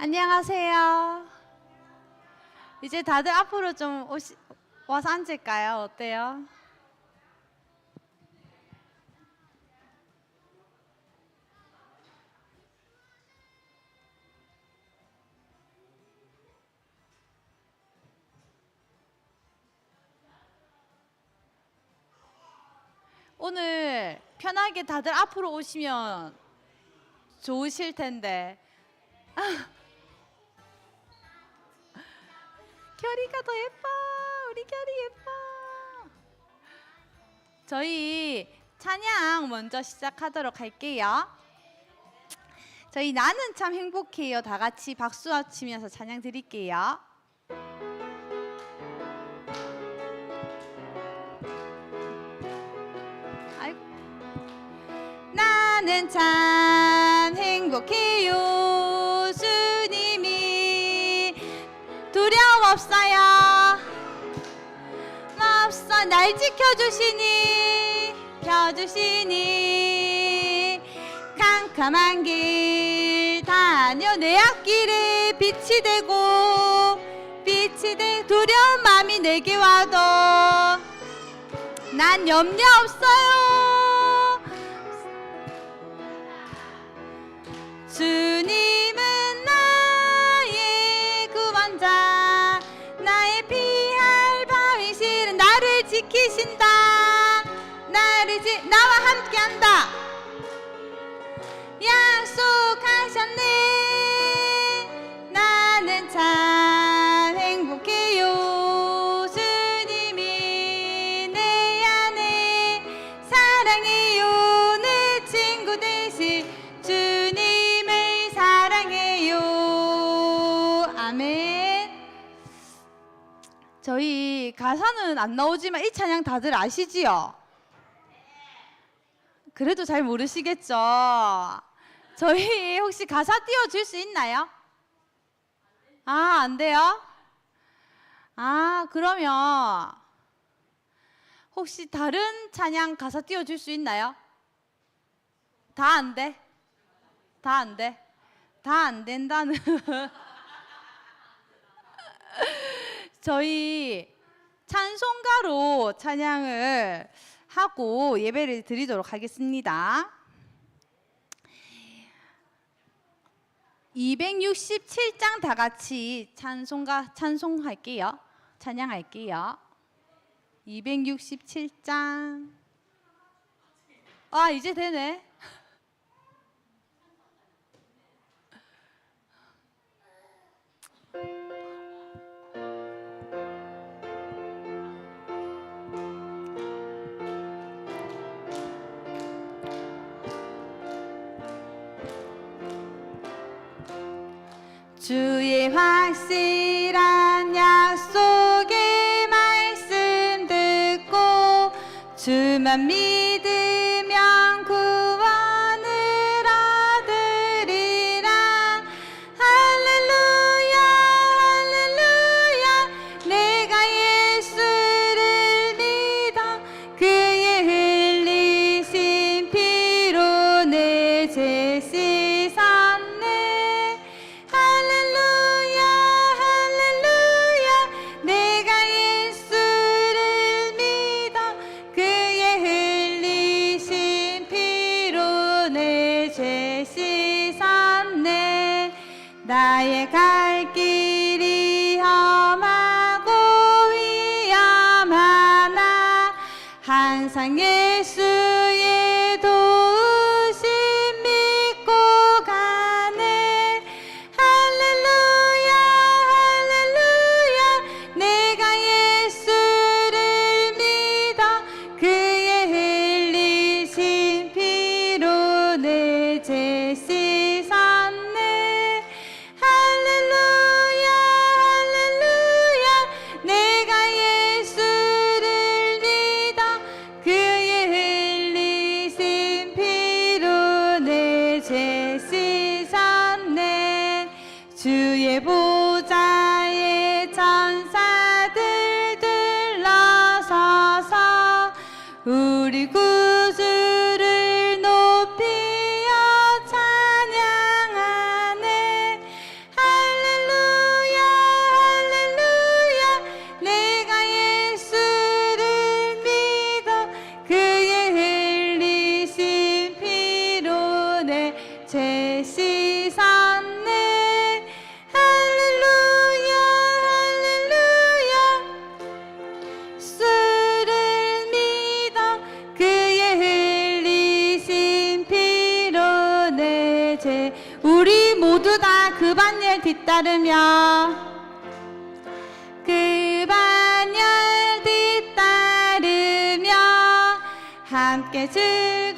안녕하세요. 이제 다들 앞으로 좀 와서 앉을까요? 어때요? 오늘 편하게 다들 앞으로 오시면 좋으실 텐데. 결이가 더 예뻐. 우리 결이 예뻐. 저희 찬양 먼저 시작하도록 할게요. 저희 나는 참 행복해요. 다 같이 박수 치면서 찬양 드릴게요. 나는 참 행복해요. 주님이 두려움 없어요. 없어. 날 지켜주시니 펴주시니 캄캄한 길 다녀 내 앞길에 빛이 되고 두려운 마음이 내게 와도 난 염려 없어요. 주님은 나의 구원자, 나의 피할 바위실은 나를 지키신다. 나와 함께한다. 약속하셨네. 나는 참 행복해요. 주님이 내 안에 사랑해요. 내 친구 되신 주님을 사랑해요. 아멘. 저희 가사는 안 나오지만 이 찬양 다들 아시지요? 그래도 잘 모르시겠죠? 저희 혹시 가사 띄워줄 수 있나요? 안 돼요? 그러면 혹시 다른 찬양 가사 띄워줄 수 있나요? 다 안 돼? 다 안 돼? 다 안 된다는 저희 찬송가로 찬양을 하고 예배를 드리도록 하겠습니다. 267장 다 같이 찬송할게요. 찬양할게요. 267장. 이제 되네. 주의 확실한 약속의 말씀 듣고 주만 믿으면 구원을 얻으리라. 할렐루야 할렐루야. 내가 예수를 믿어 그의 흘리신 피로 내 죄 씻었네. 나의 갈 길이 험하고 위험하나 항상 예수의 도우심 믿고 가네. 할렐루야 할렐루야. 내가 예수를 믿어 그의 흘리신 피로 내 죄 씻었네. 내가 예수를 믿어 그의 그 반열 뒤따르며 그 반열 뒤따르며 함께 즐거운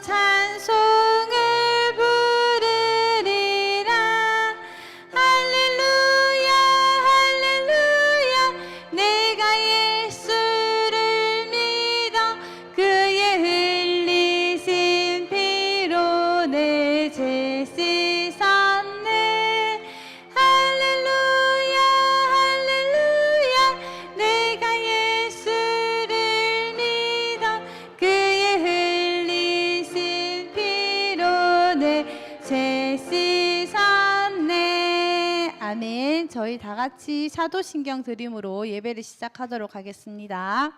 찬송을 부르리라. 할렐루야 할렐루야 내가 예수를 믿어 그의 흘리신 피로 내 죄 씻었네. 할렐루야 할렐루야 내가 예수를 믿어 그의 흘리신 피로 내 죄 씻었네. 아멘. 저희 다 같이 사도신경 드림으로 예배를 시작하도록 하겠습니다.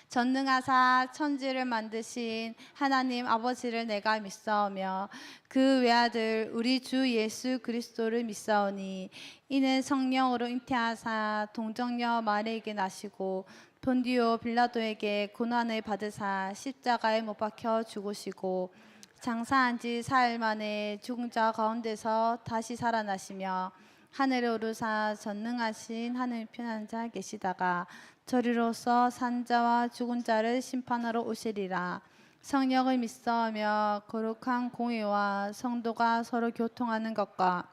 전능하사 천지를 만드신 하나님 아버지를 내가 믿사오며 그 외아들 우리 주 예수 그리스도를 믿사오니 이는 성령으로 잉태하사 동정녀 마리에게 나시고 본디오 빌라도에게 고난을 받으사 십자가에 못 박혀 죽으시고 장사한 지 사흘 만에 죽은 자 가운데서 다시 살아나시며 하늘에 오르사 전능하신 하늘 편한 자 계시다가 저리로서 산 자와 죽은 자를 심판하러 오시리라. 성령을 믿사오며 거룩한 공의와 성도가 서로 교통하는 것과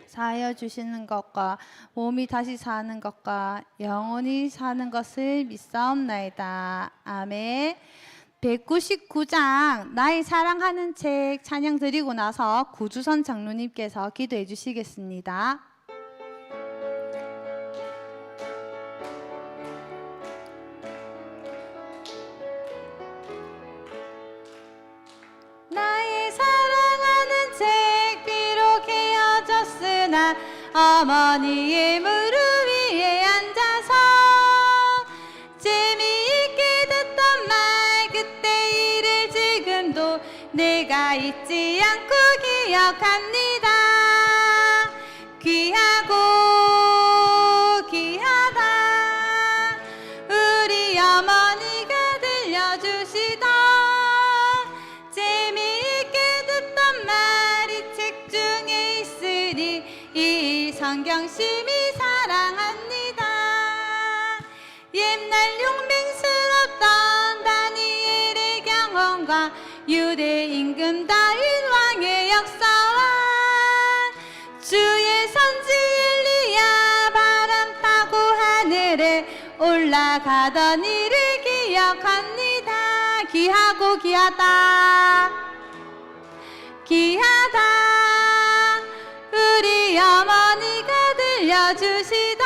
사하여 주시는 것과 몸이 다시 사는 것과 영원히 사는 것을 믿사옵나이다. 아멘. 199장 나의 사랑하는 책 찬양 드리고 나서 구주선 장로님께서 기도해 주시겠습니다. 나의 사랑하는 책 비록 헤어졌으나 어머니의 무릎 위에 앉아서 재미있게 듣던 말 그때 일을 지금도 내가 잊지 않고 기억합니다. 귀하고 귀하다 우리 어머니가 들려주시던 재미있게 듣던 말이 책 중에 있으니 이 성경 심히 사랑합니다. 옛날 용맹스럽던 다니엘의 경험과 유대 임금 다윗 왕의 역사와 주의 선지 엘리야 바람 타고 하늘에 올라가던 일을 기억합니다. 귀하고 귀하다 귀하다 우리 어머니가 들려주시던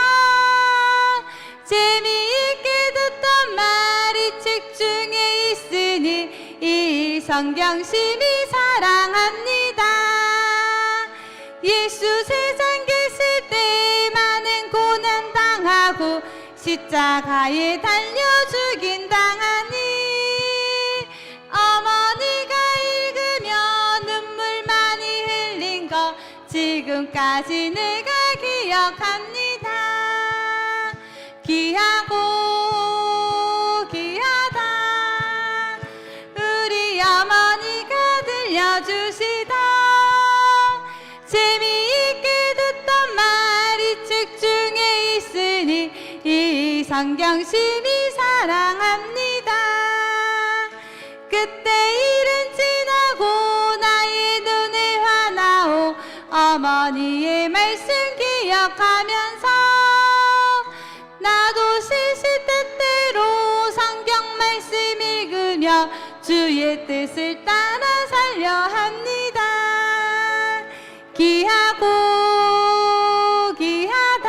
재미있게 듣던 말이 책 중에 있으니 이 성경 심히 사랑합니다. 예수 세상 계실 때 많은 고난 당하고 십자가에 달려 죽인 당하니 어머니가 읽으며 눈물 많이 흘린 거 지금까지 내가 기억합니다. 귀하고 귀하다 우리 어머니가 들려주시던 재미있게 듣던 말이 책 중에 있으니 이 성경 심히 사랑합니다. 그때 일은 지나고 나의 눈에 화나오 어머니의 말씀 기억하면서 나도 시시때때로 성경 말씀 읽으며 주의 뜻을 따라 살려 합니다. 귀하고 귀하다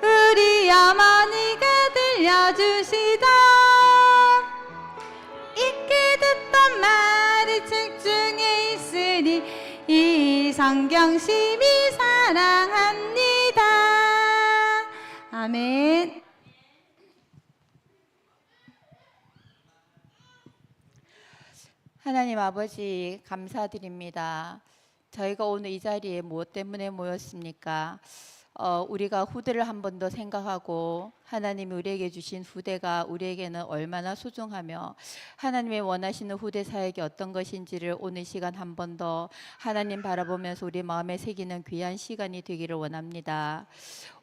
우리 어머니가 들려주시던 잊게 듣던 말이 책 중에 있으니 이 성경 심히 사랑합니다. 아멘. 하나님 아버지 감사드립니다. 저희가 오늘 이 자리에 무엇 때문에 모였습니까? 우리가 후대를 한 번 더 생각하고 하나님이 우리에게 주신 후대가 우리에게는 얼마나 소중하며 하나님의 원하시는 후대 사역이 어떤 것인지를 오늘 시간 한 번 더 하나님 바라보면서 우리 마음에 새기는 귀한 시간이 되기를 원합니다.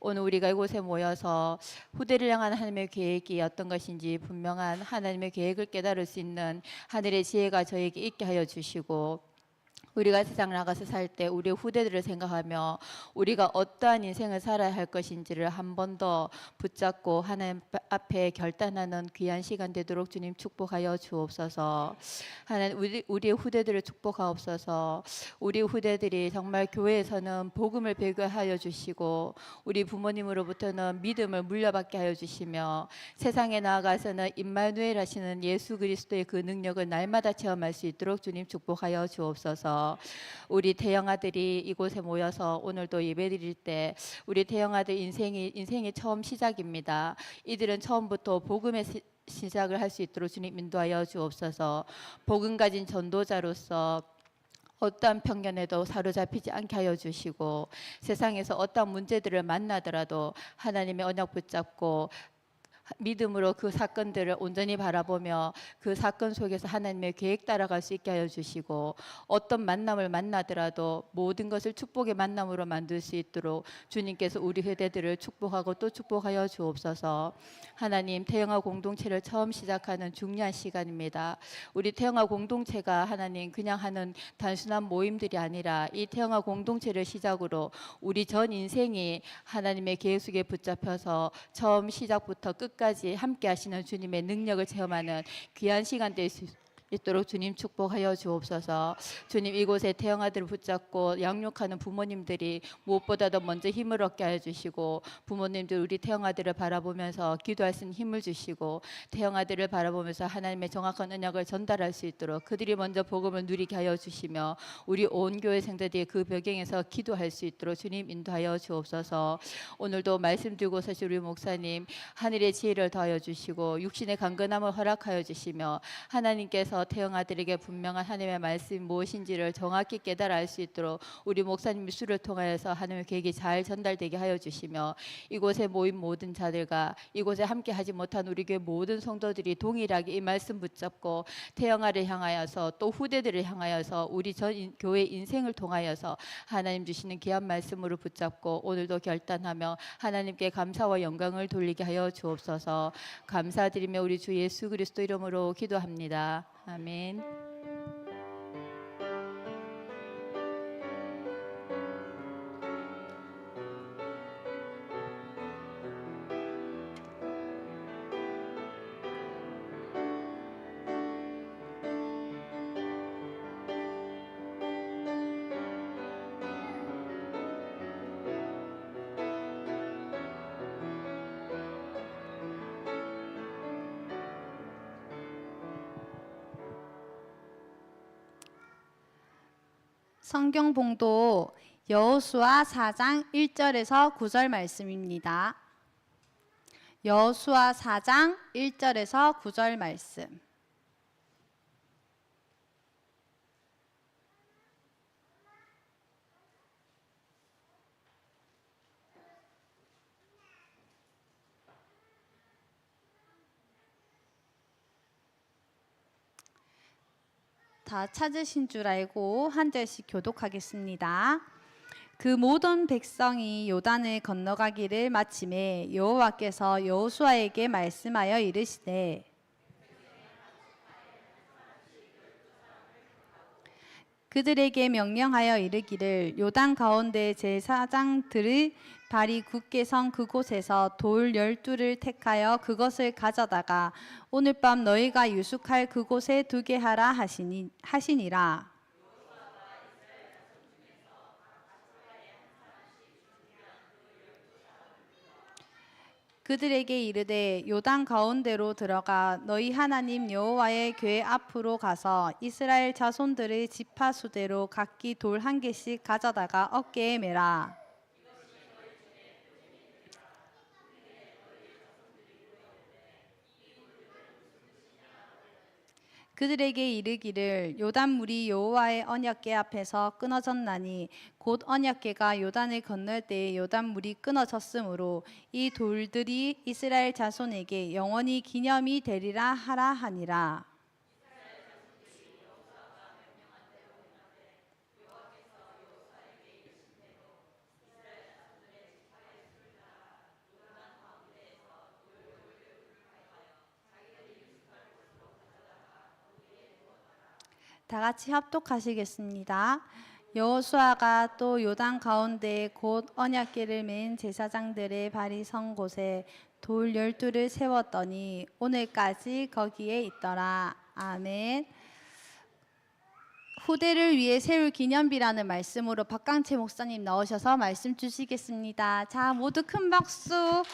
오늘 우리가 이곳에 모여서 후대를 향한 하나님의 계획이 어떤 것인지 분명한 하나님의 계획을 깨달을 수 있는 하늘의 지혜가 저에게 있게 하여 주시고, 우리가 세상 나가서 살 때 우리 후대들을 생각하며 우리가 어떠한 인생을 살아야 할 것인지를 한 번 더 붙잡고 하나님 앞에 결단하는 귀한 시간 되도록 주님 축복하여 주옵소서. 하나님, 우리의 후대들을 축복하옵소서. 우리 후대들이 정말 교회에서는 복음을 배교하여 주시고 우리 부모님으로부터는 믿음을 물려받게 하여 주시며 세상에 나아가서는 임마누엘 하시는 예수 그리스도의 그 능력을 날마다 체험할 수 있도록 주님 축복하여 주옵소서. 우리 태영아들이 이곳에 모여서 오늘도 예배드릴 때 우리 태영아들 인생이 처음 시작입니다. 이들은 처음부터 복음의 시작을 할 수 있도록 주님 인도하여 주옵소서. 복음 가진 전도자로서 어떠한 편견에도 사로잡히지 않게 하여 주시고 세상에서 어떠한 문제들을 만나더라도 하나님의 언약 붙잡고 믿음으로 그 사건들을 온전히 바라보며 그 사건 속에서 하나님의 계획 따라갈 수 있게 하여 주시고 어떤 만남을 만나더라도 모든 것을 축복의 만남으로 만들 수 있도록 주님께서 우리 회대들을 축복하고 또 축복하여 주옵소서. 하나님, 태영아 공동체를 처음 시작하는 중요한 시간입니다. 우리 태영아 공동체가 하나님 그냥 하는 단순한 모임들이 아니라 이 태영아 공동체를 시작으로 우리 전 인생이 하나님의 계획 속에 붙잡혀서 처음 시작부터 끝까지 함께 하시는 주님의 능력을 체험하는 귀한 시간 될 수 있도록 주님 축복하여 주옵소서. 주님, 이곳에 태영아들을 붙잡고 양육하는 부모님들이 무엇보다도 먼저 힘을 얻게 하여 주시고 부모님들 우리 태영아들을 바라보면서 기도할 수 있는 힘을 주시고 태영아들을 바라보면서 하나님의 정확한 언약을 전달할 수 있도록 그들이 먼저 복음을 누리게 하여 주시며 우리 온 교회 성도들이 그 배경에서 기도할 수 있도록 주님 인도하여 주옵소서. 오늘도 말씀 들고 사실 우리 목사님 하늘의 지혜를 더하여 주시고 육신의 강건함을 허락하여 주시며 하나님께서 태영아들에게 분명한 하나님의 말씀이 무엇인지를 정확히 깨달아 알 수 있도록 우리 목사님 수를 통하여서 하나님의 계획이 잘 전달되게 하여 주시며 이곳에 모인 모든 자들과 이곳에 함께 하지 못한 우리 교회 모든 성도들이 동일하게 이 말씀 붙잡고 태영아를 향하여서 또 후대들을 향하여서 우리 전 교회 인생을 통하여서 하나님 주시는 귀한 말씀으로 붙잡고 오늘도 결단하며 하나님께 감사와 영광을 돌리게 하여 주옵소서. 감사드리며 우리 주 예수 그리스도 이름으로 기도합니다. 아멘. 성경 봉도 여호수아 4장 1절에서 9절 말씀입니다. 여호수아 4장 1절에서 9절 말씀. 다 찾으신 줄 알고 한 절씩 교독하겠습니다. 그 모든 백성이 요단을 건너가기를 마침에 여호와께서 여호수아에게 말씀하여 이르시되 그들에게 명령하여 이르기를 요단 가운데 제사장들의 발이 굳게 선 그곳에서 돌 12를 택하여 그것을 가져다가 오늘 밤 너희가 유숙할 그곳에 두게 하라 하시니라. 그들에게 이르되 요단 가운데로 들어가 너희 하나님 여호와의 궤 앞으로 가서 이스라엘 자손들의 지파 수대로 각기 돌 한 개씩 가져다가 어깨에 매라. 그들에게 이르기를 요단 물이 여호와의 언약궤 앞에서 끊어졌나니 곧 언약궤가 요단을 건널 때에 요단 물이 끊어졌으므로 이 돌들이 이스라엘 자손에게 영원히 기념이 되리라 하라 하니라. 다 같이 합독하시겠습니다. 여호수아가 또 요단 가운데 곧 언약궤를 맨 제사장들의 발이 선 곳에 돌 12를 세웠더니 오늘까지 거기에 있더라. 아멘. 후대를 위해 세울 기념비라는 말씀으로 박강채 목사님 나오셔서 말씀 주시겠습니다. 자, 모두 큰 박수.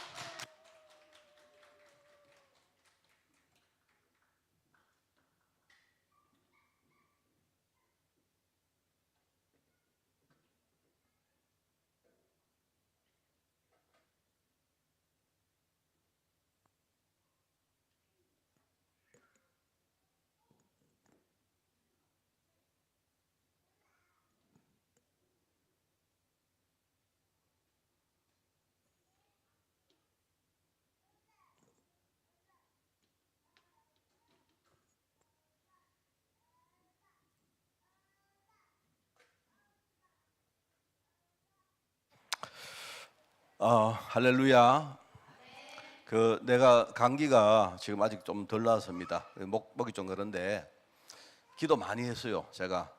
할렐루야. 내가 감기가 지금 아직 좀 덜 나았습니다. 목이 좀 그런데 기도 많이 했어요. 제가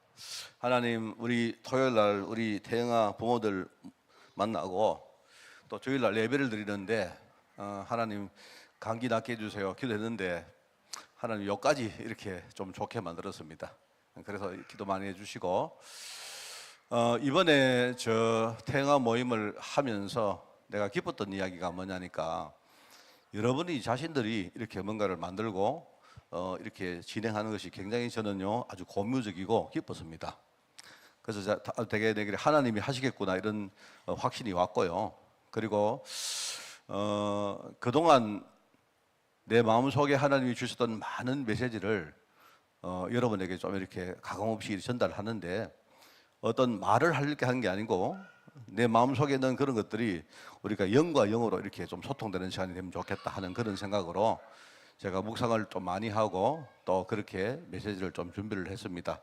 하나님, 우리 토요일 날 우리 태영아 부모들 만나고 또 주일 날 예배를 드리는데 하나님 감기 낫게 해주세요 기도했는데 하나님 여기까지 이렇게 좀 좋게 만들었습니다. 그래서 기도 많이 해주시고 이번에 저 태영아 모임을 하면서 내가 기뻤던 이야기가 뭐냐니까, 여러분이 자신들이 이렇게 뭔가를 만들고 이렇게 진행하는 것이 굉장히 저는요 아주 고무적이고 기뻤습니다. 그래서 되게 내게 하나님이 하시겠구나 이런 확신이 왔고요. 그리고 그동안 내 마음속에 하나님이 주셨던 많은 메시지를 여러분에게 좀 이렇게 가감없이 전달하는데, 어떤 말을 하려고 하는 게 아니고 내 마음속에 있는 그런 것들이 우리가 영과 영으로 이렇게 좀 소통되는 시간이 되면 좋겠다 하는 그런 생각으로 제가 묵상을 좀 많이 하고 또 그렇게 메시지를 좀 준비를 했습니다.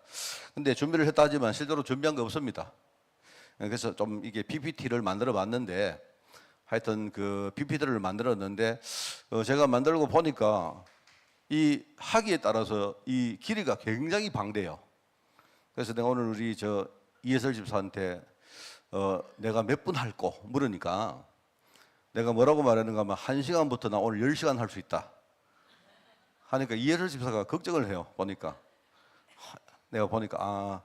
근데 준비를 했다 하지만 실제로 준비한 거 없습니다. 그래서 좀 이게 PPT를 만들어 봤는데, 하여튼 그 PPT를 만들었는데 제가 만들고 보니까 이 하기에 따라서 이 길이가 굉장히 방대해요. 그래서 내가 오늘 우리 이해설 집사한테 내가 몇 분 할 거 물으니까 내가 뭐라고 말하는가 하면 1시간부터 나 오늘 10시간 할 수 있다 하니까 이해설 집사가 걱정을 해요. 내가 보니까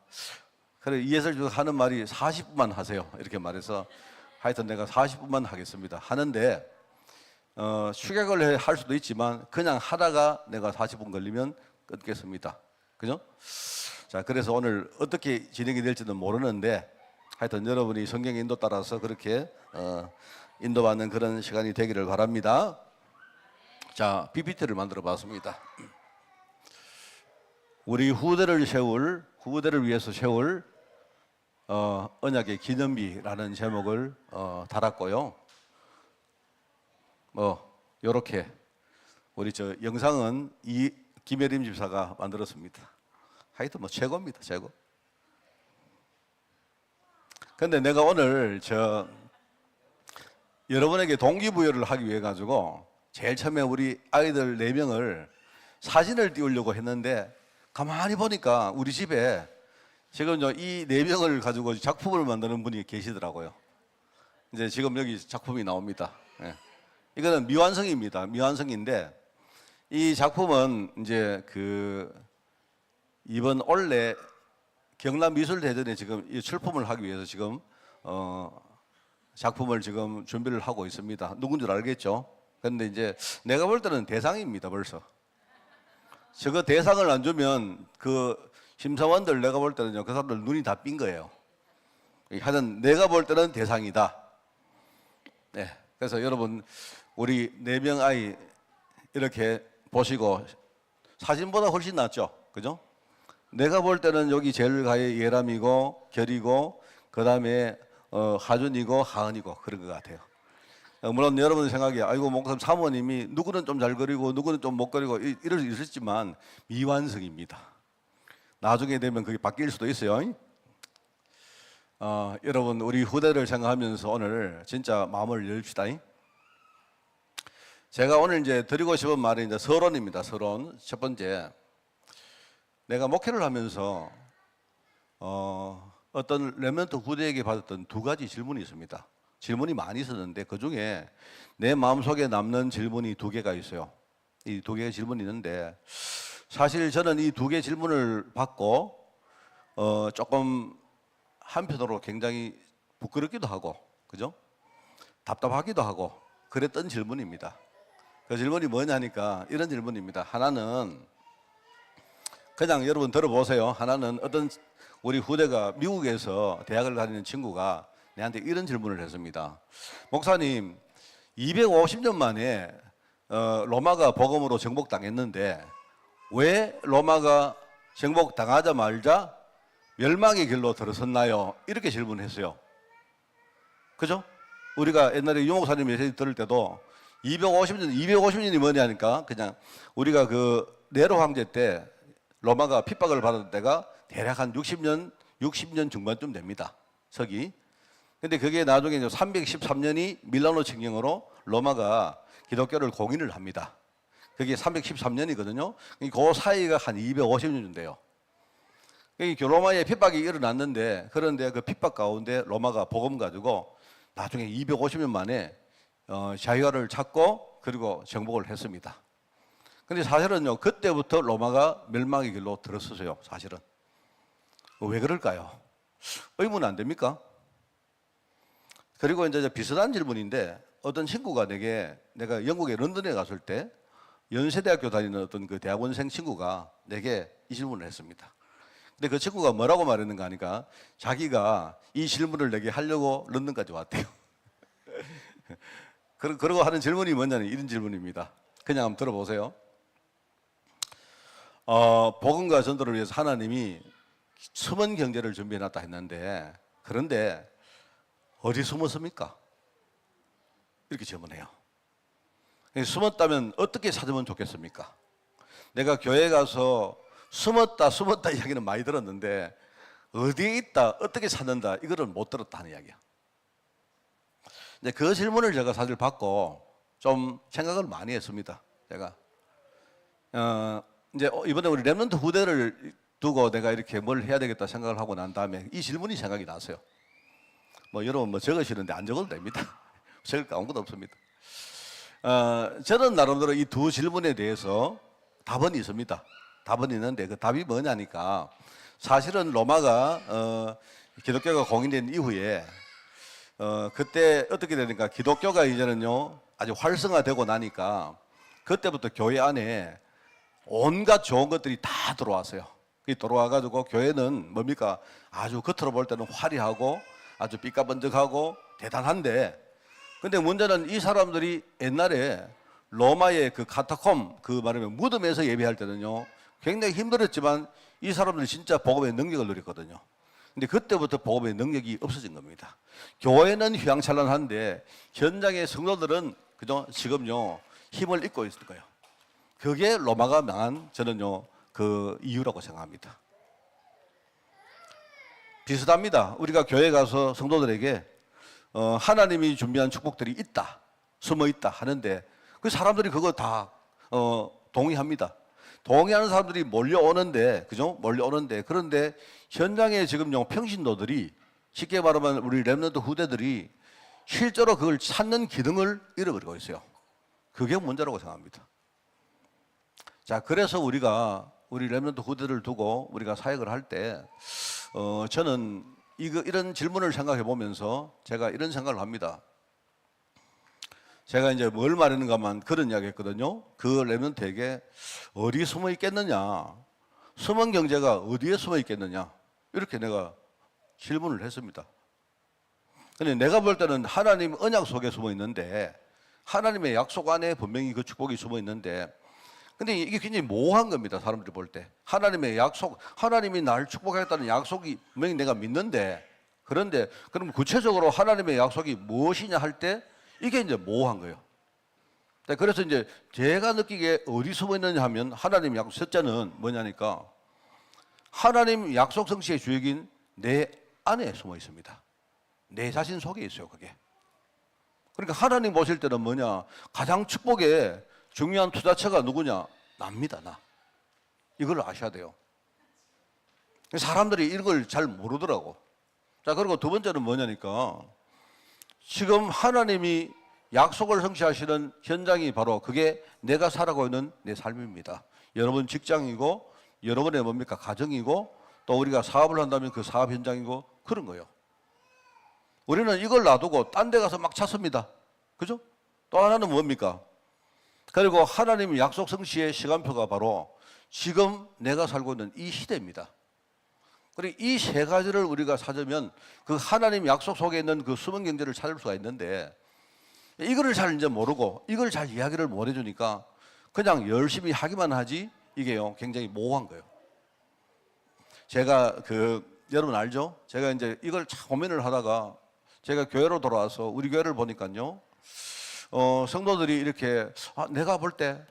그래, 이해설 집사가 하는 말이 40분만 하세요 이렇게 말해서 하여튼 내가 40분만 하겠습니다 하는데, 축약을 할 수도 있지만 그냥 하다가 내가 40분 걸리면 끊겠습니다. 그죠? 자, 그래서 오늘 어떻게 진행이 될지는 모르는데 하여튼 여러분이 성경 인도 따라서 그렇게 인도받는 그런 시간이 되기를 바랍니다. 자, PPT를 만들어 봤습니다. 우리 후대를 위해서 세울 언약의 기념비라는 제목을 달았고요. 요렇게 우리 영상은 김혜림 집사가 만들었습니다. 하여튼 최고입니다, 최고. 근데 내가 오늘 여러분에게 동기부여를 하기 위해 가지고 제일 처음에 우리 아이들 4명을 사진을 띄우려고 했는데, 가만히 보니까 우리 집에 지금 이 4명을 가지고 작품을 만드는 분이 계시더라고요. 이제 지금 여기 작품이 나옵니다. 예. 이거는 미완성입니다. 미완성인데 이 작품은 이제 이번 올해 경남미술대전에 지금 이 출품을 하기 위해서 지금 작품을 지금 준비를 하고 있습니다. 누군지 알겠죠? 그런데 이제 내가 볼 때는 대상입니다. 벌써 저거 대상을 안 주면 그 심사원들 내가 볼 때는요 그 사람들 눈이 다 삔 거예요. 하여튼 내가 볼 때는 대상이다. 네, 그래서 여러분 우리 4명 아이 이렇게 보시고, 사진보다 훨씬 낫죠? 그죠? 내가 볼 때는 여기 제일 가해 예람이고 결이고 그다음에 하준이고 하은이고 그런 것 같아요. 물론 여러분 생각에 아이고 목사님 사모님이 누구는 좀 잘 그리고 누구는 좀 못 그리고 이럴 수 있었지만 미완성입니다. 나중에 되면 그게 바뀔 수도 있어요. 여러분 우리 후대를 생각하면서 오늘 진짜 마음을 열읍시다. 제가 오늘 이제 드리고 싶은 말이 이제 서론입니다. 서론 첫 번째, 내가 목회를 하면서 어떤 렘넌트 후대에게 받았던 두 가지 질문이 있습니다. 질문이 많이 있었는데 그 중에 내 마음속에 남는 질문이 두 개가 있어요. 이 두 개의 질문이 있는데 사실 저는 이 두 개의 질문을 받고 조금 한편으로 굉장히 부끄럽기도 하고 그죠? 답답하기도 하고 그랬던 질문입니다. 그 질문이 뭐냐니까 이런 질문입니다. 하나는 그냥 여러분 들어보세요. 하나는 어떤 우리 후대가 미국에서 대학을 다니는 친구가 내한테 이런 질문을 했습니다. 목사님, 250년 만에 로마가 복음으로 정복당했는데 왜 로마가 정복당하자마자 멸망의 길로 들어섰나요? 이렇게 질문했어요. 그죠? 우리가 옛날에 유목사님 메시지 들을 때도 250년이 뭐냐니까 그냥 우리가 그 네로 황제 때 로마가 핍박을 받았던 때가 대략 한 60년 중반쯤 됩니다. 서기. 근데 그게 나중에 313년이 밀라노 칙령으로 로마가 기독교를 공인을 합니다. 그게 313년이거든요. 그 사이가 한 250년 돼요. 로마에 핍박이 일어났는데 그런데 그 핍박 가운데 로마가 복음 가지고 나중에 250년 만에 자유화를 찾고 그리고 정복을 했습니다. 근데 사실은요, 그때부터 로마가 멸망의 길로 들었었어요, 사실은. 왜 그럴까요? 의문 안 됩니까? 그리고 이제 비슷한 질문인데 어떤 친구가 내가 영국의 런던에 갔을 때 연세대학교 다니는 어떤 그 대학원생 친구가 내게 이 질문을 했습니다. 근데 그 친구가 뭐라고 말했는가 하니까 자기가 이 질문을 내게 하려고 런던까지 왔대요. 그러고 하는 질문이 뭐냐면 이런 질문입니다. 그냥 한번 들어보세요. 복음과 전도를 위해서 하나님이 숨은 경제를 준비해놨다 했는데 그런데 어디 숨었습니까? 이렇게 질문해요. 숨었다면 어떻게 찾으면 좋겠습니까? 내가 교회 가서 숨었다 이야기는 많이 들었는데 어디에 있다, 어떻게 찾는다 이거를 못 들었다 하는 이야기야. 이제 그 질문을 제가 사실 받고 좀 생각을 많이 했습니다. 제가 이제 이번에 우리 렘넌트 후대를 두고 내가 이렇게 뭘 해야 되겠다 생각을 하고 난 다음에 이 질문이 생각이 났어요. 여러분 적으시는데 안 적어도 됩니다. 적을 거 아무것도 없습니다. 저는 나름대로 이 두 질문에 대해서 답은 있습니다. 답은 있는데 그 답이 뭐냐니까 사실은 로마가 기독교가 공인된 이후에 그때 어떻게 되니까 기독교가 이제는요 아주 활성화되고 나니까 그때부터 교회 안에 온갖 좋은 것들이 다 들어왔어요. 들어와가지고 교회는 뭡니까? 아주 겉으로 볼 때는 화려하고 아주 삐까번쩍하고 대단한데 근데 문제는 이 사람들이 옛날에 로마의 그 카타콤 그 말하면 무덤에서 예배할 때는요 굉장히 힘들었지만 이 사람들이 진짜 복음의 능력을 누렸거든요. 근데 그때부터 복음의 능력이 없어진 겁니다. 교회는 휘황찬란한데 현장의 성도들은 그죠 지금요 힘을 잃고 있을 거예요. 그게 로마가 망한 저는요 그 이유라고 생각합니다. 비슷합니다. 우리가 교회 가서 성도들에게 하나님이 준비한 축복들이 있다, 숨어 있다 하는데 그 사람들이 그거 다 동의합니다. 동의하는 사람들이 몰려오는데, 그죠? 몰려오는데 그런데 현장에 지금요 평신도들이 쉽게 말하면 우리 렘넌트 후대들이 실제로 그걸 찾는 기능을 잃어버리고 있어요. 그게 문제라고 생각합니다. 자, 그래서 우리가 우리 렘넌트 후대를 두고 우리가 사역을 할 때 저는 이런 질문을 생각해 보면서 제가 이런 생각을 합니다. 제가 이제 뭘 말하는가만 그런 이야기 했거든요. 그 렘넌트에게 어디 숨어 있겠느냐, 숨은 경제가 어디에 숨어 있겠느냐 이렇게 내가 질문을 했습니다. 근데 내가 볼 때는 하나님 언약 속에 숨어 있는데 하나님의 약속 안에 분명히 그 축복이 숨어 있는데 근데 이게 굉장히 모호한 겁니다. 사람들이 볼 때. 하나님의 약속, 하나님이 나를 축복하겠다는 약속이 분명히 내가 믿는데, 그런데 그럼 구체적으로 하나님의 약속이 무엇이냐 할 때 이게 이제 모호한 거예요. 그래서 이제 제가 느끼기에 어디 숨어 있느냐 하면 하나님 약속 첫째는 뭐냐니까 하나님 약속 성취의 주역인 내 안에 숨어 있습니다. 내 자신 속에 있어요, 그게. 그러니까 하나님 보실 때는 뭐냐? 가장 축복의 중요한 투자처가 누구냐? 납니다, 나. 이걸 아셔야 돼요. 사람들이 이런 걸 잘 모르더라고. 자, 그리고 두 번째는 뭐냐니까 지금 하나님이 약속을 성취하시는 현장이 바로 그게 내가 살아가고 있는 내 삶입니다. 여러분 직장이고 여러분의 뭡니까? 가정이고 또 우리가 사업을 한다면 그 사업 현장이고 그런 거예요. 우리는 이걸 놔두고 딴 데 가서 막 찾습니다. 그죠? 또 하나는 뭡니까? 그리고 하나님 약속 성취의 시간표가 바로 지금 내가 살고 있는 이 시대입니다. 그리고 이 세 가지를 우리가 찾으면 그 하나님 약속 속에 있는 그 숨은 경제를 찾을 수가 있는데 이거를 잘 이제 모르고 이걸 잘 이야기를 못 해주니까 그냥 열심히 하기만 하지 이게요 굉장히 모호한 거예요. 제가 여러분 알죠? 제가 이제 이걸 참 고민을 하다가 제가 교회로 돌아와서 우리 교회를 보니까요 성도들이 이렇게 내가 볼 때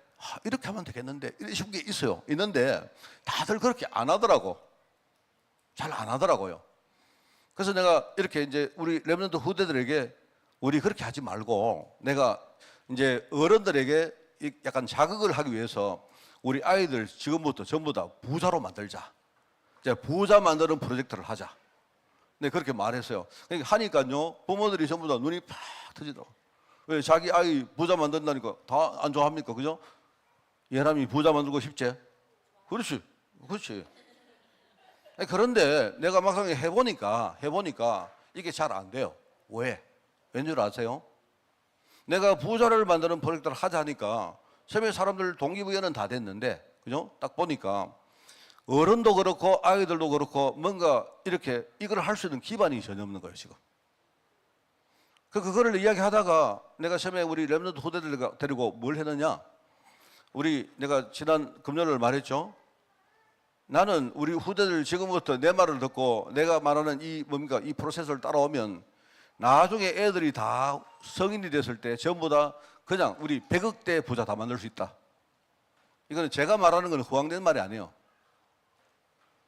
이렇게 하면 되겠는데 이런 게 있어요. 있는데 다들 그렇게 안 하더라고. 잘 안 하더라고요. 그래서 내가 이렇게 이제 우리 렘넌트 후대들에게 우리 그렇게 하지 말고 내가 이제 어른들에게 약간 자극을 하기 위해서 우리 아이들 지금부터 전부 다 부자로 만들자. 이제 부자 만드는 프로젝트를 하자. 네, 그렇게 말했어요. 그러니까 하니까요 부모들이 전부 다 눈이 팍 터지더라고요. 왜 자기 아이 부자 만든다니까 다 안 좋아합니까? 그죠? 예람이 부자 만들고 싶지? 그렇지. 그렇지. 그런데 내가 막상 해보니까 이게 잘 안 돼요. 왜? 왠줄 아세요? 내가 부자를 만드는 프로젝트를 하자 하니까 처음에 사람들 동기부여는 다 됐는데 그죠? 딱 보니까 어른도 그렇고 아이들도 그렇고 뭔가 이렇게 이걸 할 수 있는 기반이 전혀 없는 거예요 지금. 그거를 이야기하다가 내가 처음에 우리 렘넌트 후대들 데리고 뭘 했느냐? 내가 지난 금요일 말했죠. 나는 우리 후대들 지금부터 내 말을 듣고 내가 말하는 이 프로세스를 따라오면 나중에 애들이 다 성인이 됐을 때 전부 다 그냥 우리 100억대 부자 다 만들 수 있다. 이거는 제가 말하는 건 허황된 말이 아니에요.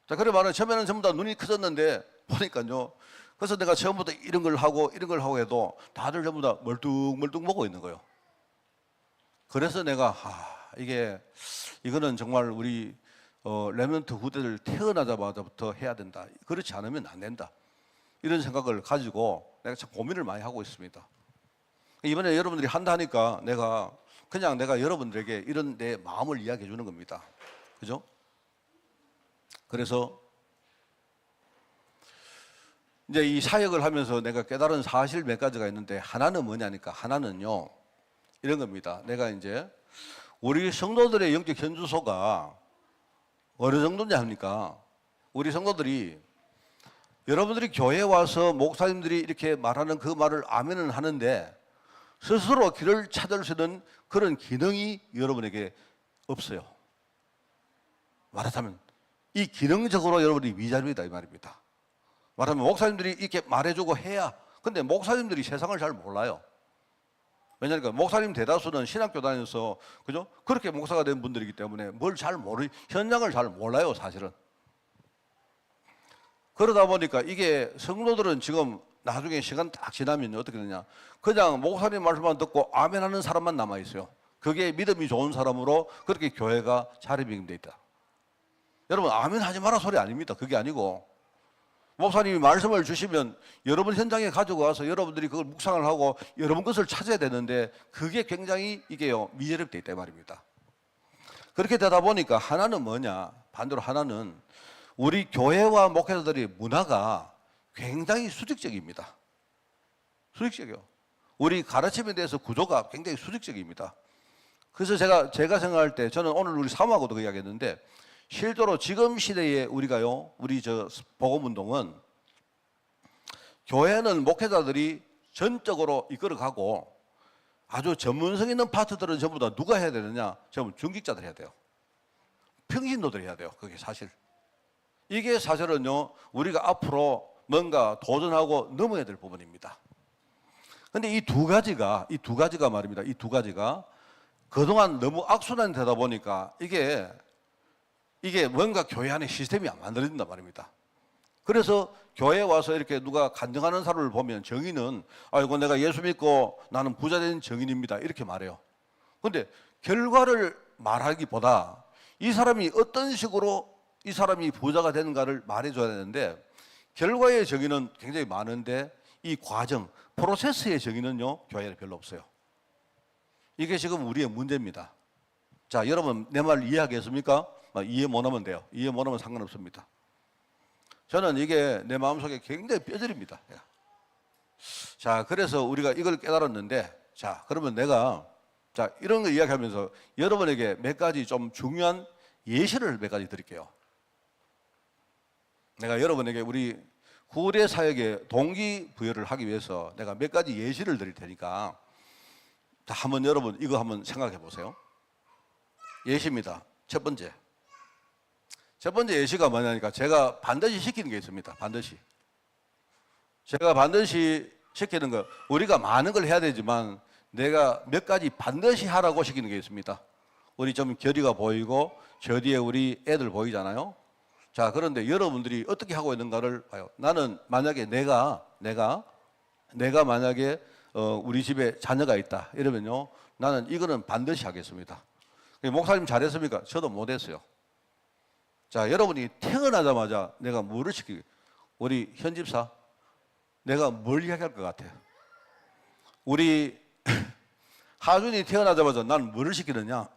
자, 그래 말하면 처음에는 전부 다 눈이 커졌는데 보니까요. 그래서 내가 처음부터 이런 걸 하고 해도 다들 전부 다 멀뚱멀뚱 보고 있는 거예요. 그래서 내가 이거는 정말 우리 렘넌트 후대들 태어나자마자부터 해야 된다. 그렇지 않으면 안 된다. 이런 생각을 가지고 내가 참 고민을 많이 하고 있습니다. 이번에 여러분들이 한다 하니까 내가 여러분들에게 이런 내 마음을 이야기해 주는 겁니다. 그죠? 그래서 이제 이 사역을 하면서 내가 깨달은 사실 몇 가지가 있는데 하나는 뭐냐니까 하나는요 이런 겁니다. 내가 이제 우리 성도들의 영적 현주소가 어느 정도냐 합니까? 우리 성도들이 여러분들이 교회에 와서 목사님들이 이렇게 말하는 그 말을 아멘은 하는데 스스로 길을 찾을 수 있는 그런 기능이 여러분에게 없어요. 말하자면 이 기능적으로 여러분이 위자료이다 이 말입니다. 말하면 목사님들이 이렇게 말해주고 해야. 근데 목사님들이 세상을 잘 몰라요. 왜냐하니까 목사님 대다수는 신학교 다녀서 그죠? 그렇게 목사가 된 분들이기 때문에 현장을 잘 몰라요 사실은. 그러다 보니까 이게 성도들은 지금 나중에 시간 딱 지나면 어떻게 되냐? 그냥 목사님 말씀만 듣고 아멘하는 사람만 남아 있어요. 그게 믿음이 좋은 사람으로 그렇게 교회가 자리비움돼 있다. 여러분 아멘하지 마라 소리 아닙니다. 그게 아니고 목사님이 말씀을 주시면 여러분 현장에 가지고 와서 여러분들이 그걸 묵상을 하고 여러분 것을 찾아야 되는데 그게 굉장히 이게요 미제롭돼 있다 말입니다. 그렇게 되다 보니까 하나는 뭐냐? 반대로 하나는 우리 교회와 목회자들의 문화가 굉장히 수직적입니다. 수직적이요. 우리 가르침에 대해서 구조가 굉장히 수직적입니다. 그래서 제가 생각할 때 저는 오늘 우리 사모하고도 그 이야기했는데 실제로 지금 시대에 우리 복음운동은 교회는 목회자들이 전적으로 이끌어가고 아주 전문성 있는 파트들은 전부 다 누가 해야 되느냐? 전부 중직자들 해야 돼요. 평신도들 해야 돼요. 그게 사실. 이게 사실은요, 우리가 앞으로 뭔가 도전하고 넘어야 될 부분입니다. 근데 이 두 가지가 말입니다. 이 두 가지가 그동안 너무 악순환이 되다 보니까 이게 뭔가 교회 안에 시스템이 안 만들어진단 말입니다. 그래서 교회에 와서 이렇게 누가 간증하는 사람을 보면 정의는 아이고 내가 예수 믿고 나는 부자 된 정인입니다. 이렇게 말해요. 근데 결과를 말하기보다 이 사람이 어떤 식으로 이 사람이 부자가 되는가를 말해줘야 되는데 결과의 정의는 굉장히 많은데 이 과정, 프로세스의 정의는요, 교회에 별로 없어요. 이게 지금 우리의 문제입니다. 자, 여러분 내 말 이해하겠습니까? 이해 못하면 돼요. 이해 못하면 상관없습니다. 저는 이게 내 마음속에 굉장히 뼈저립니다. 자, 그래서 우리가 이걸 깨달았는데, 자, 그러면 내가 자 이런 거 이야기하면서 여러분에게 몇 가지 좀 중요한 예시를 몇 가지 드릴게요. 내가 여러분에게 우리 후대 사역에 동기부여를 하기 위해서 내가 몇 가지 예시를 드릴 테니까 자, 한번 여러분 이거 한번 생각해 보세요. 예시입니다. 첫 번째 예시가 뭐냐니까 제가 반드시 시키는 게 있습니다. 제가 반드시 시키는 거, 우리가 많은 걸 해야 되지만 내가 몇 가지 반드시 하라고 시키는 게 있습니다. 우리 좀 결의가 보이고 저 뒤에 우리 애들 보이잖아요. 자, 그런데 여러분들이 어떻게 하고 있는가를 봐요. 나는 만약에 내가 만약에 우리 집에 자녀가 있다 이러면요, 나는 이거는 반드시 하겠습니다. 목사님 잘했습니까? 저도 못했어요. 자, 여러분이 태어나자마자 내가 뭐를 시키게, 우리 현 집사 내가 뭘 이야기할 것 같아요? 우리 하준이 태어나자마자 난 뭐를 시키느냐?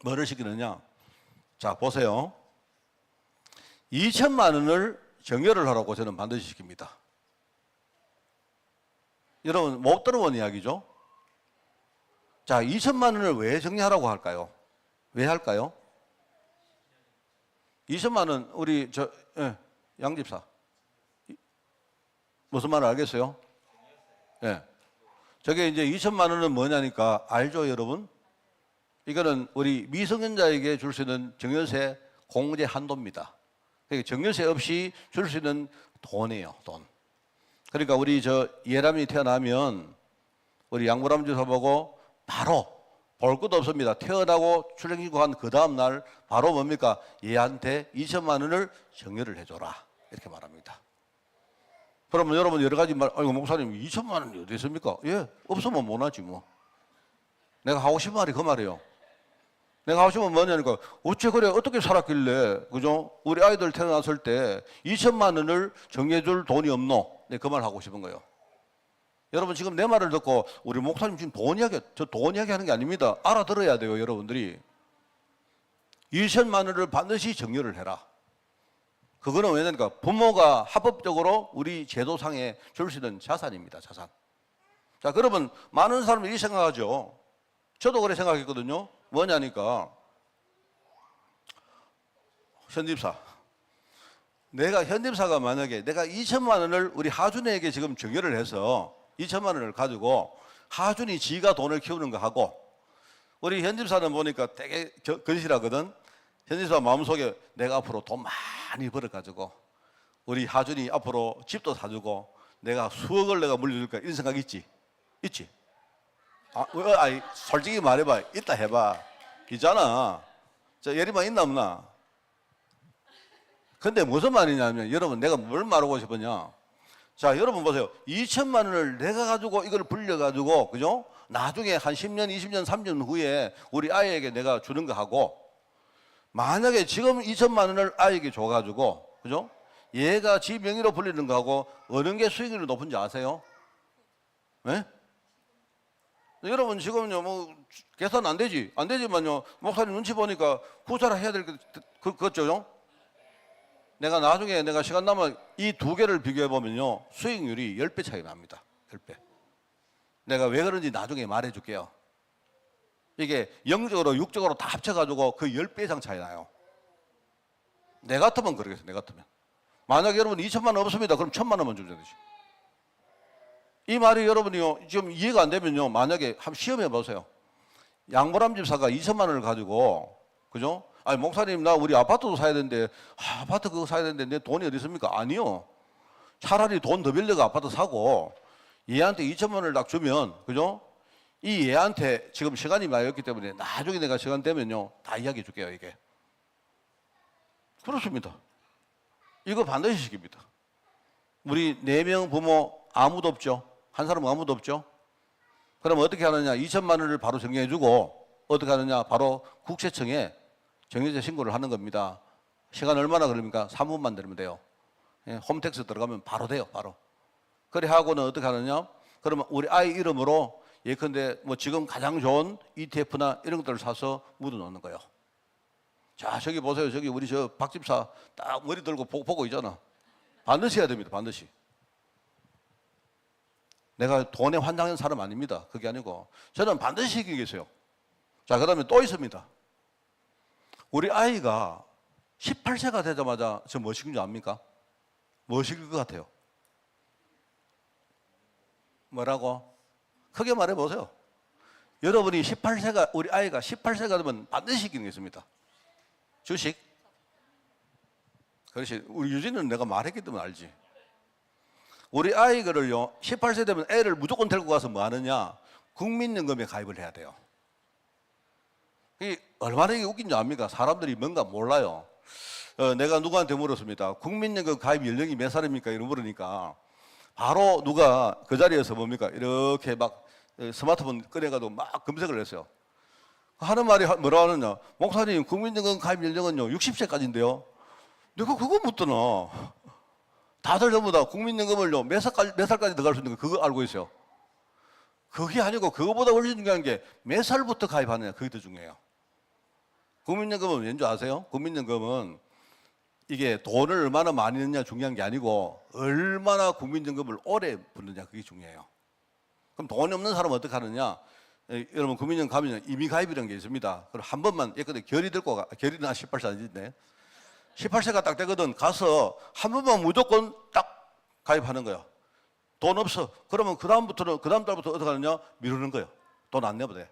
뭐를 시키느냐? 자, 보세요. 2천만 원을 정혈을 하라고 저는 반드시 시킵니다. 여러분 못 들어본 이야기죠? 자, 2천만 원을 왜 정리하라고 할까요? 왜 할까요? 2천만 원 우리 양집사 무슨 말을 알겠어요? 예. 저게 이제 2천만 원은 뭐냐니까 알죠, 여러분? 이거는 우리 미성년자에게 줄 수 있는 정혈세 공제 한도입니다. 그러니까 정혈세 없이 줄 수 있는 돈이에요, 돈. 그러니까 우리 예람이 태어나면 우리 양보람 주사 보고 바로 볼 것도 없습니다. 태어나고 출생신고한 그 다음 날 바로 뭡니까? 얘한테 2천만 원을 정혈을 해줘라 이렇게 말합니다. 그러면 여러분 여러 가지 아이고 목사님 2천만 원이 어디 있습니까? 예, 없으면 못 하지 뭐. 내가 하고 싶은 말이 그 말이에요. 내가 하고 싶은 건 뭐냐니까 어째 그래 어떻게 살았길래 그죠? 우리 아이들 태어났을 때 2천만 원을 정해줄 돈이 없노? 네, 그 말 하고 싶은 거예요. 여러분 지금 내 말을 듣고 우리 목사님 지금 돈 이야기 하는 게 아닙니다. 알아들어야 돼요, 여러분들이. 2천만 원을 반드시 정렬을 해라. 그거는 왜냐니까 부모가 합법적으로 우리 제도상에 줄 수 있는 자산입니다, 자산. 자, 그러면 많은 사람들이 이 생각하죠. 저도 그래 생각했거든요. 뭐냐니까 현집사, 내가 현집사가 만약에 내가 2천만 원을 우리 하준에게 지금 정혈을 해서 2천만 원을 가지고 하준이 지가 돈을 키우는 거 하고 우리 현집사는 보니까 되게 건실하거든. 현집사 마음속에 내가 앞으로 돈 많이 벌어가지고 우리 하준이 앞으로 집도 사주고 내가 수억을 내가 물려줄까 이런 생각 있지? 있지? 아니, 솔직히 말해봐. 있다 해봐. 있잖아. 저 예리만 있나 없나? 근데 무슨 말이냐면 여러분 내가 뭘 말하고 싶으냐? 자, 여러분 보세요. 2천만 원을 내가 가지고 이걸 불려가지고 그죠? 나중에 한 10년, 20년, 30년 후에 우리 아이에게 내가 주는 거 하고 만약에 지금 2천만 원을 아이에게 줘가지고 그죠? 얘가 지 명의로 불리는 거하고 어느 게 수익률이 높은지 아세요? 네? 여러분 지금요 뭐 계산 안 되지만요 목사님 눈치 보니까 후자라 해야 될 그거죠. 내가 나중에 내가 시간 남아 이 두 개를 비교해 보면요 수익률이 10배 차이 납니다. 10배. 내가 왜 그런지 나중에 말해 줄게요. 이게 영적으로 육적으로 다 합쳐가지고 그 10배 이상 차이 나요. 내 같으면 그러겠어요. 내 같으면 만약에 여러분 2천만 원 없습니다. 그럼 1,000만 원만 주면 되지. 이 말이 여러분이요 지금 이해가 안 되면요 만약에 한번 시험해 보세요. 양보람 집사가 2천만 원을 가지고 그죠? 아니 목사님 나 우리 아파트도 사야 되는데 아파트 그거 사야 되는데 내 돈이 어디 있습니까? 아니요. 차라리 돈 더 빌려가 아파트 사고 얘한테 2천만 원을 딱 주면 그죠? 이 얘한테 지금 시간이 많이 없기 때문에 나중에 내가 시간 되면요 다 이야기해 줄게요 이게. 그렇습니다. 이거 반드시 시킵니다. 우리 4명 부모 아무도 없죠. 한 사람은 아무도 없죠. 그럼 어떻게 하느냐? 2천만 원을 바로 정리해 주고 어떻게 하느냐? 바로 국세청에 정해져 신고를 하는 겁니다. 시간 얼마나 걸립니까? 3분만 되면 돼요. 예, 홈택스 들어가면 바로 돼요. 바로. 그래 하고는 어떻게 하느냐? 그러면 우리 아이 이름으로 예컨대 뭐 지금 가장 좋은 ETF나 이런 것들을 사서 묻어 놓는 거예요. 자, 저기 보세요. 저기 우리 저 박 집사 딱 머리 들고 보고 있잖아. 반드시 해야 됩니다. 반드시. 내가 돈에 환장한 사람 아닙니다. 그게 아니고 저는 반드시 시키겠어요. 자, 그다음에 또 있습니다. 우리 아이가 18세가 되자마자 저 뭐 시킨 줄 압니까? 뭐 시킬 것 같아요? 뭐라고? 크게 말해 보세요. 여러분이 18세가 우리 아이가 18세가 되면 반드시 시키는 게 있습니다. 주식. 그렇지. 우리 유진은 내가 말했기 때문에 알지. 우리 아이들을요 18세 되면 애를 무조건 데리고 가서 뭐 하느냐? 국민연금에 가입을 해야 돼요. 이게 얼마나 이게 웃긴지 압니까? 사람들이 뭔가 몰라요. 내가 누구한테 물었습니다. 국민연금 가입 연령이 몇 살입니까? 이러고 물으니까 바로 누가 그 자리에서 뭡니까? 이렇게 막 스마트폰 꺼내가지고 막 검색을 했어요. 하는 말이 뭐라 하느냐? 목사님 국민연금 가입 연령은요 60세까지인데요. 내가 그거 묻더나. 다들 전부 다 국민연금을요 몇 살까지 들어갈 수 있는 거 그거 알고 있어요. 그게 아니고 그거보다 훨씬 중요한 게 몇 살부터 가입하느냐 그게 더 중요해요. 국민연금은 왠지 아세요? 국민연금은 이게 돈을 얼마나 많이 넣느냐 중요한 게 아니고 얼마나 국민연금을 오래 붙느냐 그게 중요해요. 그럼 돈이 없는 사람은 어떻게 하느냐? 여러분 국민연금 가면 이미 가입이라는 게 있습니다. 그럼 한 번만 예컨대 결의 들고 결의는 18세 아닌데 18세가 딱 되거든. 가서 한 번만 무조건 딱 가입하는 거야. 돈 없어. 그러면 그 다음 달부터 어떻게 하느냐? 미루는 거예요. 돈 안 내면 돼.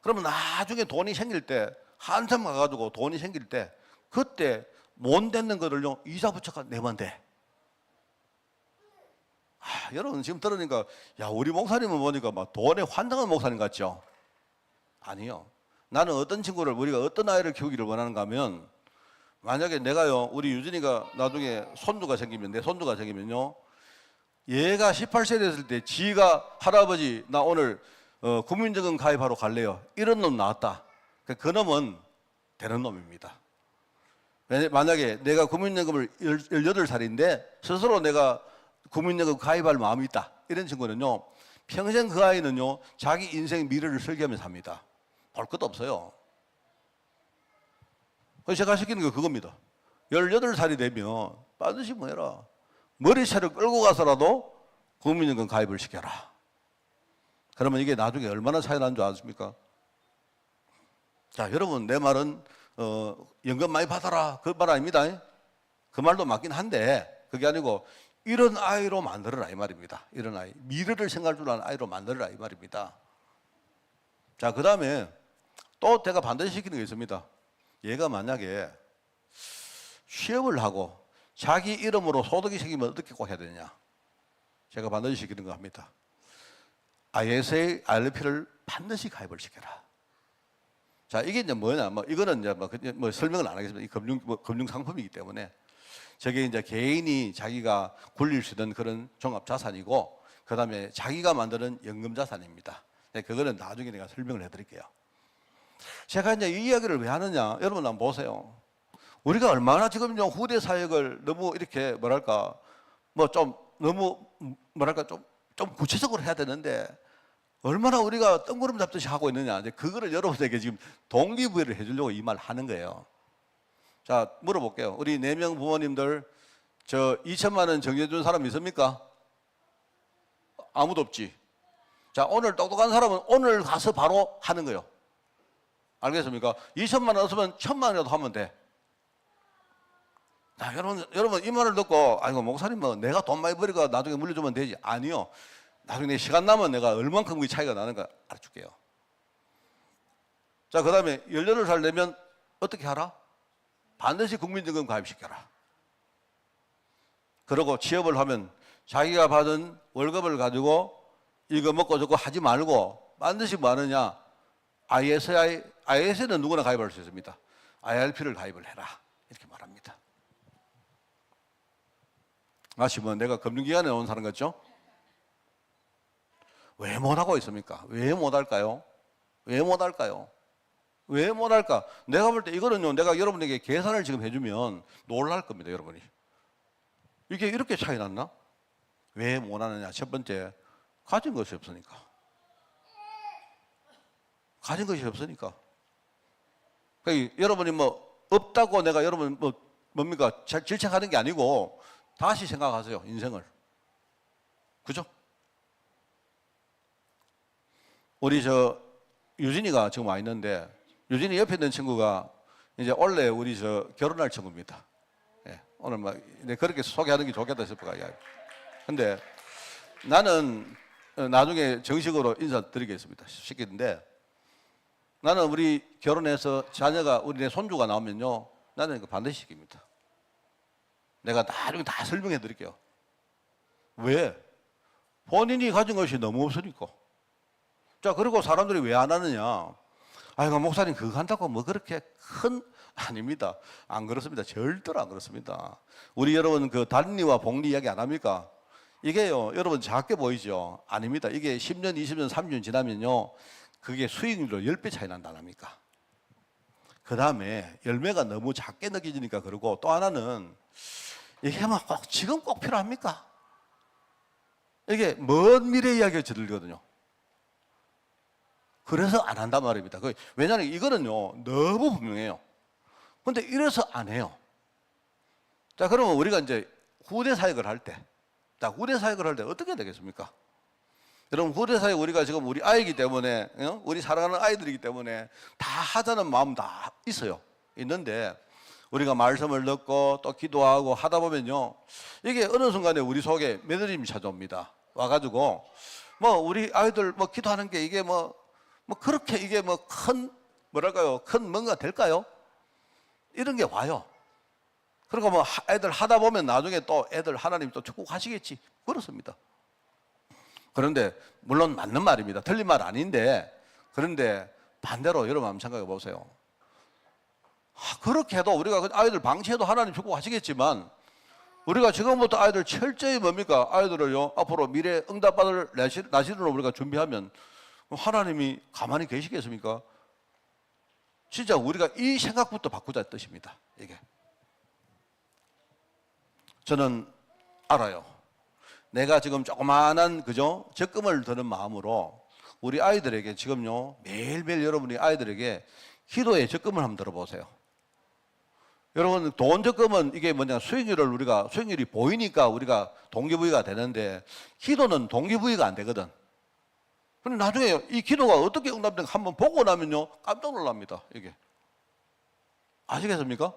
그러면 나중에 돈이 생길 때 한참 가가지고 돈이 생길 때 그때 못 내는 거를요 이자 붙여가 내면 돼. 여러분 지금 들으니까 야 우리 목사님은 보니까 막 돈에 환장한 목사님 같죠? 아니요. 나는 어떤 친구를 우리가 어떤 아이를 키우기를 원하는가 하면 만약에 내가요 우리 유진이가 나중에 손주가 생기면 내 손주가 생기면요 얘가 18세 됐을 때 지가 할아버지 나 오늘 국민연금 가입하러 갈래요 이런 놈 나왔다. 그 놈은 되는 놈입니다. 만약에 내가 국민연금을 18살인데 스스로 내가 국민연금 가입할 마음이 있다 이런 친구는요 평생 그 아이는요 자기 인생 미래를 설계하면서 삽니다. 볼 것도 없어요. 그래서 제가 시키는 게 그겁니다. 18살이 되면 반드시 뭐 해라. 머리채를 끌고 가서라도 국민연금 가입을 시켜라. 그러면 이게 나중에 얼마나 차이 나는 줄 아십니까? 자, 여러분 내 말은 연금 많이 받아라 그 말 아닙니다. 그 말도 맞긴 한데 그게 아니고 이런 아이로 만들어라 이 말입니다. 이런 아이 미래를 생각할 줄 아는 아이로 만들어라 이 말입니다. 자, 그 다음에 또 제가 반드시 시키는 게 있습니다. 얘가 만약에 취업을 하고 자기 이름으로 소득이 생기면 어떻게 꼭 해야 되느냐? 제가 반드시 시키는 거 합니다. ISA, ILP를 반드시 가입을 시켜라. 자, 이게 이제 뭐냐? 이거는 이제 뭐 설명을 안 하겠습니다. 이 금융 상품이기 때문에 저게 이제 개인이 자기가 굴릴 수 있는 그런 종합 자산이고, 그 다음에 자기가 만드는 연금 자산입니다. 그거는 나중에 내가 설명을 해드릴게요. 제가 이제 이 이야기를 왜 하느냐? 여러분 한번 보세요. 우리가 얼마나 지금 후대 사역을 너무 이렇게 뭐랄까 뭐 좀 너무 뭐랄까 좀 구체적으로 해야 되는데 얼마나 우리가 뜬구름 잡듯이 하고 있느냐. 이제 그거를 여러분에게 지금 동기부여를 해주려고 이 말 하는 거예요. 자, 물어볼게요. 우리 4명 부모님들 저 2천만 원 정해준 사람 있습니까? 아무도 없지. 자, 오늘 똑똑한 사람은 오늘 가서 바로 하는 거예요. 알겠습니까? 2천만 원 없으면 1,000만 원이라도 하면 돼. 자, 여러분 이 말을 듣고 아이고 목사님 뭐 내가 돈 많이 버리고 나중에 물려주면 되지. 아니요. 나중에 시간 나면 내가 얼만큼 그 차이가 나는가 알려줄게요. 자, 그 다음에 18살 되면 어떻게 하라? 반드시 국민연금 가입시켜라. 그러고 취업을 하면 자기가 받은 월급을 가지고 이거 먹고 저거 하지 말고 반드시 뭐 하느냐? IS에는 누구나 가입할 수 있습니다. IRP를 가입을 해라. 이렇게 말합니다. 마치 뭐 내가 금융기관에 온 사람 같죠? 왜 못하고 있습니까? 왜 못할까요? 왜 못할까요? 왜 못할까? 내가 볼 때 이거는요, 내가 여러분에게 계산을 지금 해주면 놀랄 겁니다, 여러분이. 이게 이렇게 차이 났나? 왜 못하느냐? 첫 번째, 가진 것이 없으니까. 가진 것이 없으니까. 그러니까 여러분이 뭐 없다고 내가 여러분 뭐 뭡니까? 질책하는 게 아니고 다시 생각하세요, 인생을. 그죠? 우리 저 유진이가 지금 와 있는데 유진이 옆에 있는 친구가 이제 원래 우리 저 결혼할 친구입니다. 예, 오늘 막 그렇게 소개하는 게 좋겠다 싶어가. 근데 나는 나중에 정식으로 인사드리겠습니다. 시키는데 나는 우리 결혼해서 자녀가 우리 내 손주가 나오면요, 나는 이거 반드시 시킵니다. 내가 나중에 다 설명해 드릴게요. 왜? 본인이 가진 것이 너무 없으니까. 자, 그리고 사람들이 왜 안 하느냐? 아이고, 목사님 그거 한다고 뭐 그렇게 큰, 아닙니다. 안 그렇습니다. 절대로 안 그렇습니다. 우리 여러분 그 단리와 복리 이야기 안 합니까? 이게요, 여러분 작게 보이죠? 아닙니다. 이게 10년, 20년, 30년 지나면요, 그게 수익률로 10배 차이 난다 합니까? 그 다음에 열매가 너무 작게 느껴지니까 그러고, 또 하나는 이게 막 꼭 지금 꼭 필요합니까? 이게 먼 미래 이야기가 들거든요. 그래서 안 한단 말입니다. 왜냐하면 이거는요, 너무 분명해요. 근데 이래서 안 해요. 자, 그러면 우리가 이제 후대 사역을 할 때, 자, 후대 사역을 할 때 어떻게 되겠습니까? 여러분, 후대 사역 우리가 지금 우리 아이기 때문에, 우리 사랑하는 아이들이기 때문에 다 하자는 마음 다 있어요. 있는데, 우리가 말씀을 듣고 또 기도하고 하다 보면요, 이게 어느 순간에 우리 속에 매너림이 찾아옵니다. 와가지고, 뭐, 우리 아이들 뭐 기도하는 게 이게 뭐 그렇게 이게 뭐 큰, 뭐랄까요, 큰 뭔가 될까요? 이런 게 와요. 그러니까 뭐 애들 하다 보면 나중에 또 애들 하나님 또 축복하시겠지. 그렇습니다. 그런데 물론 맞는 말입니다. 틀린 말 아닌데, 그런데 반대로 여러분 한번 생각해 보세요. 그렇게 해도 우리가 아이들 방치해도 하나님 축복하시겠지만, 우리가 지금부터 아이들 철저히 뭡니까? 아이들을요, 앞으로 미래 응답받을 나시로 우리가 준비하면 하나님이 가만히 계시겠습니까? 진짜 우리가 이 생각부터 바꾸자 뜻입니다. 이게. 저는 알아요. 내가 지금 조그마한 그죠? 적금을 드는 마음으로 우리 아이들에게 지금요, 매일매일 여러분이 아이들에게 기도의 적금을 한번 들어보세요. 여러분, 돈 적금은 이게 뭐냐, 수익률이 보이니까 우리가 동기부여가 되는데, 기도는 동기부여가 안 되거든. 근데 나중에 이 기도가 어떻게 응답되는가 한번 보고 나면요, 깜짝 놀랍니다. 이게. 아시겠습니까?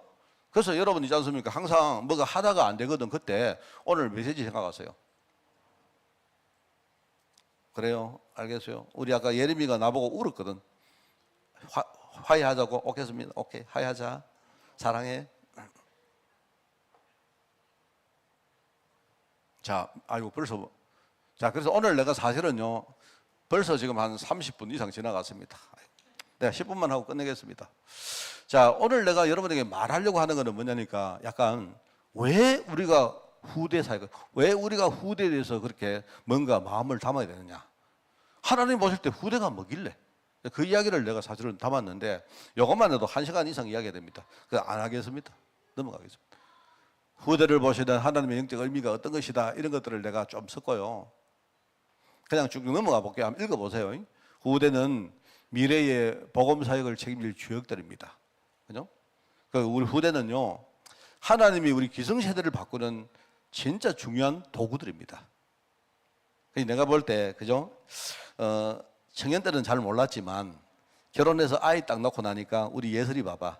그래서 여러분 있지 않습니까? 항상 뭐가 하다가 안 되거든. 그때 오늘 메시지 생각하세요. 그래요? 알겠어요? 우리 아까 예림이가 나보고 울었거든. 화해하자고. 오겠습니다. 오케이, 화해하자. 사랑해. 자, 아이고 벌써. 자, 그래서 오늘 내가 사실은요, 벌써 지금 한 30분 이상 지나갔습니다. 내가 10분만 하고 끝내겠습니다. 자, 오늘 내가 여러분에게 말하려고 하는 것은 뭐냐니까, 약간 왜 우리가 후대 사역, 왜 우리가 후대에 대해서 그렇게 뭔가 마음을 담아야 되느냐. 하나님 보실 때 후대가 뭐길래? 그 이야기를 내가 사실은 담았는데, 이것만 해도 1시간 이상 이야기해야 됩니다. 그래서 안 하겠습니다. 넘어가겠습니다. 후대를 보시는 하나님의 영적 의미가 어떤 것이다, 이런 것들을 내가 좀 섞어요. 그냥 쭉 넘어가 볼게요. 한번 읽어보세요. 후대는 미래의 복음 사역을 책임질 주역들입니다. 그죠? 우리 후대는요, 하나님이 우리 기성세대를 바꾸는 진짜 중요한 도구들입니다. 내가 볼 때, 그죠? 청년 때는 잘 몰랐지만, 결혼해서 아이 딱 낳고 나니까 우리 예슬이 봐봐.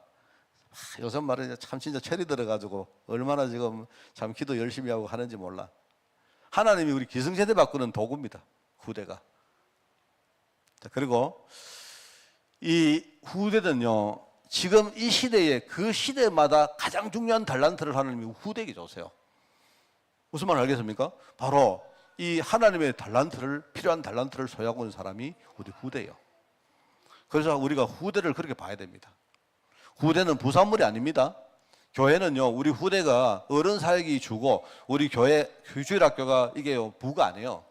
요즘 말은 참 진짜 철이 들어가지고 얼마나 지금 참 기도 열심히 하고 하는지 몰라. 하나님이 우리 기성세대 바꾸는 도구입니다. 후대가. 자, 그리고 이 후대는요, 지금 이 시대에 그 시대마다 가장 중요한 달란트를 하나님이 후대에게 줬어요. 무슨 말 알겠습니까? 바로 이 하나님의 달란트를, 필요한 달란트를 소유하고 있는 사람이 우리 후대예요. 그래서 우리가 후대를 그렇게 봐야 됩니다. 후대는 부산물이 아닙니다. 교회는요, 우리 후대가 어른 사역이 주고 우리 교회 주일학교가 이게 부가 아니에요.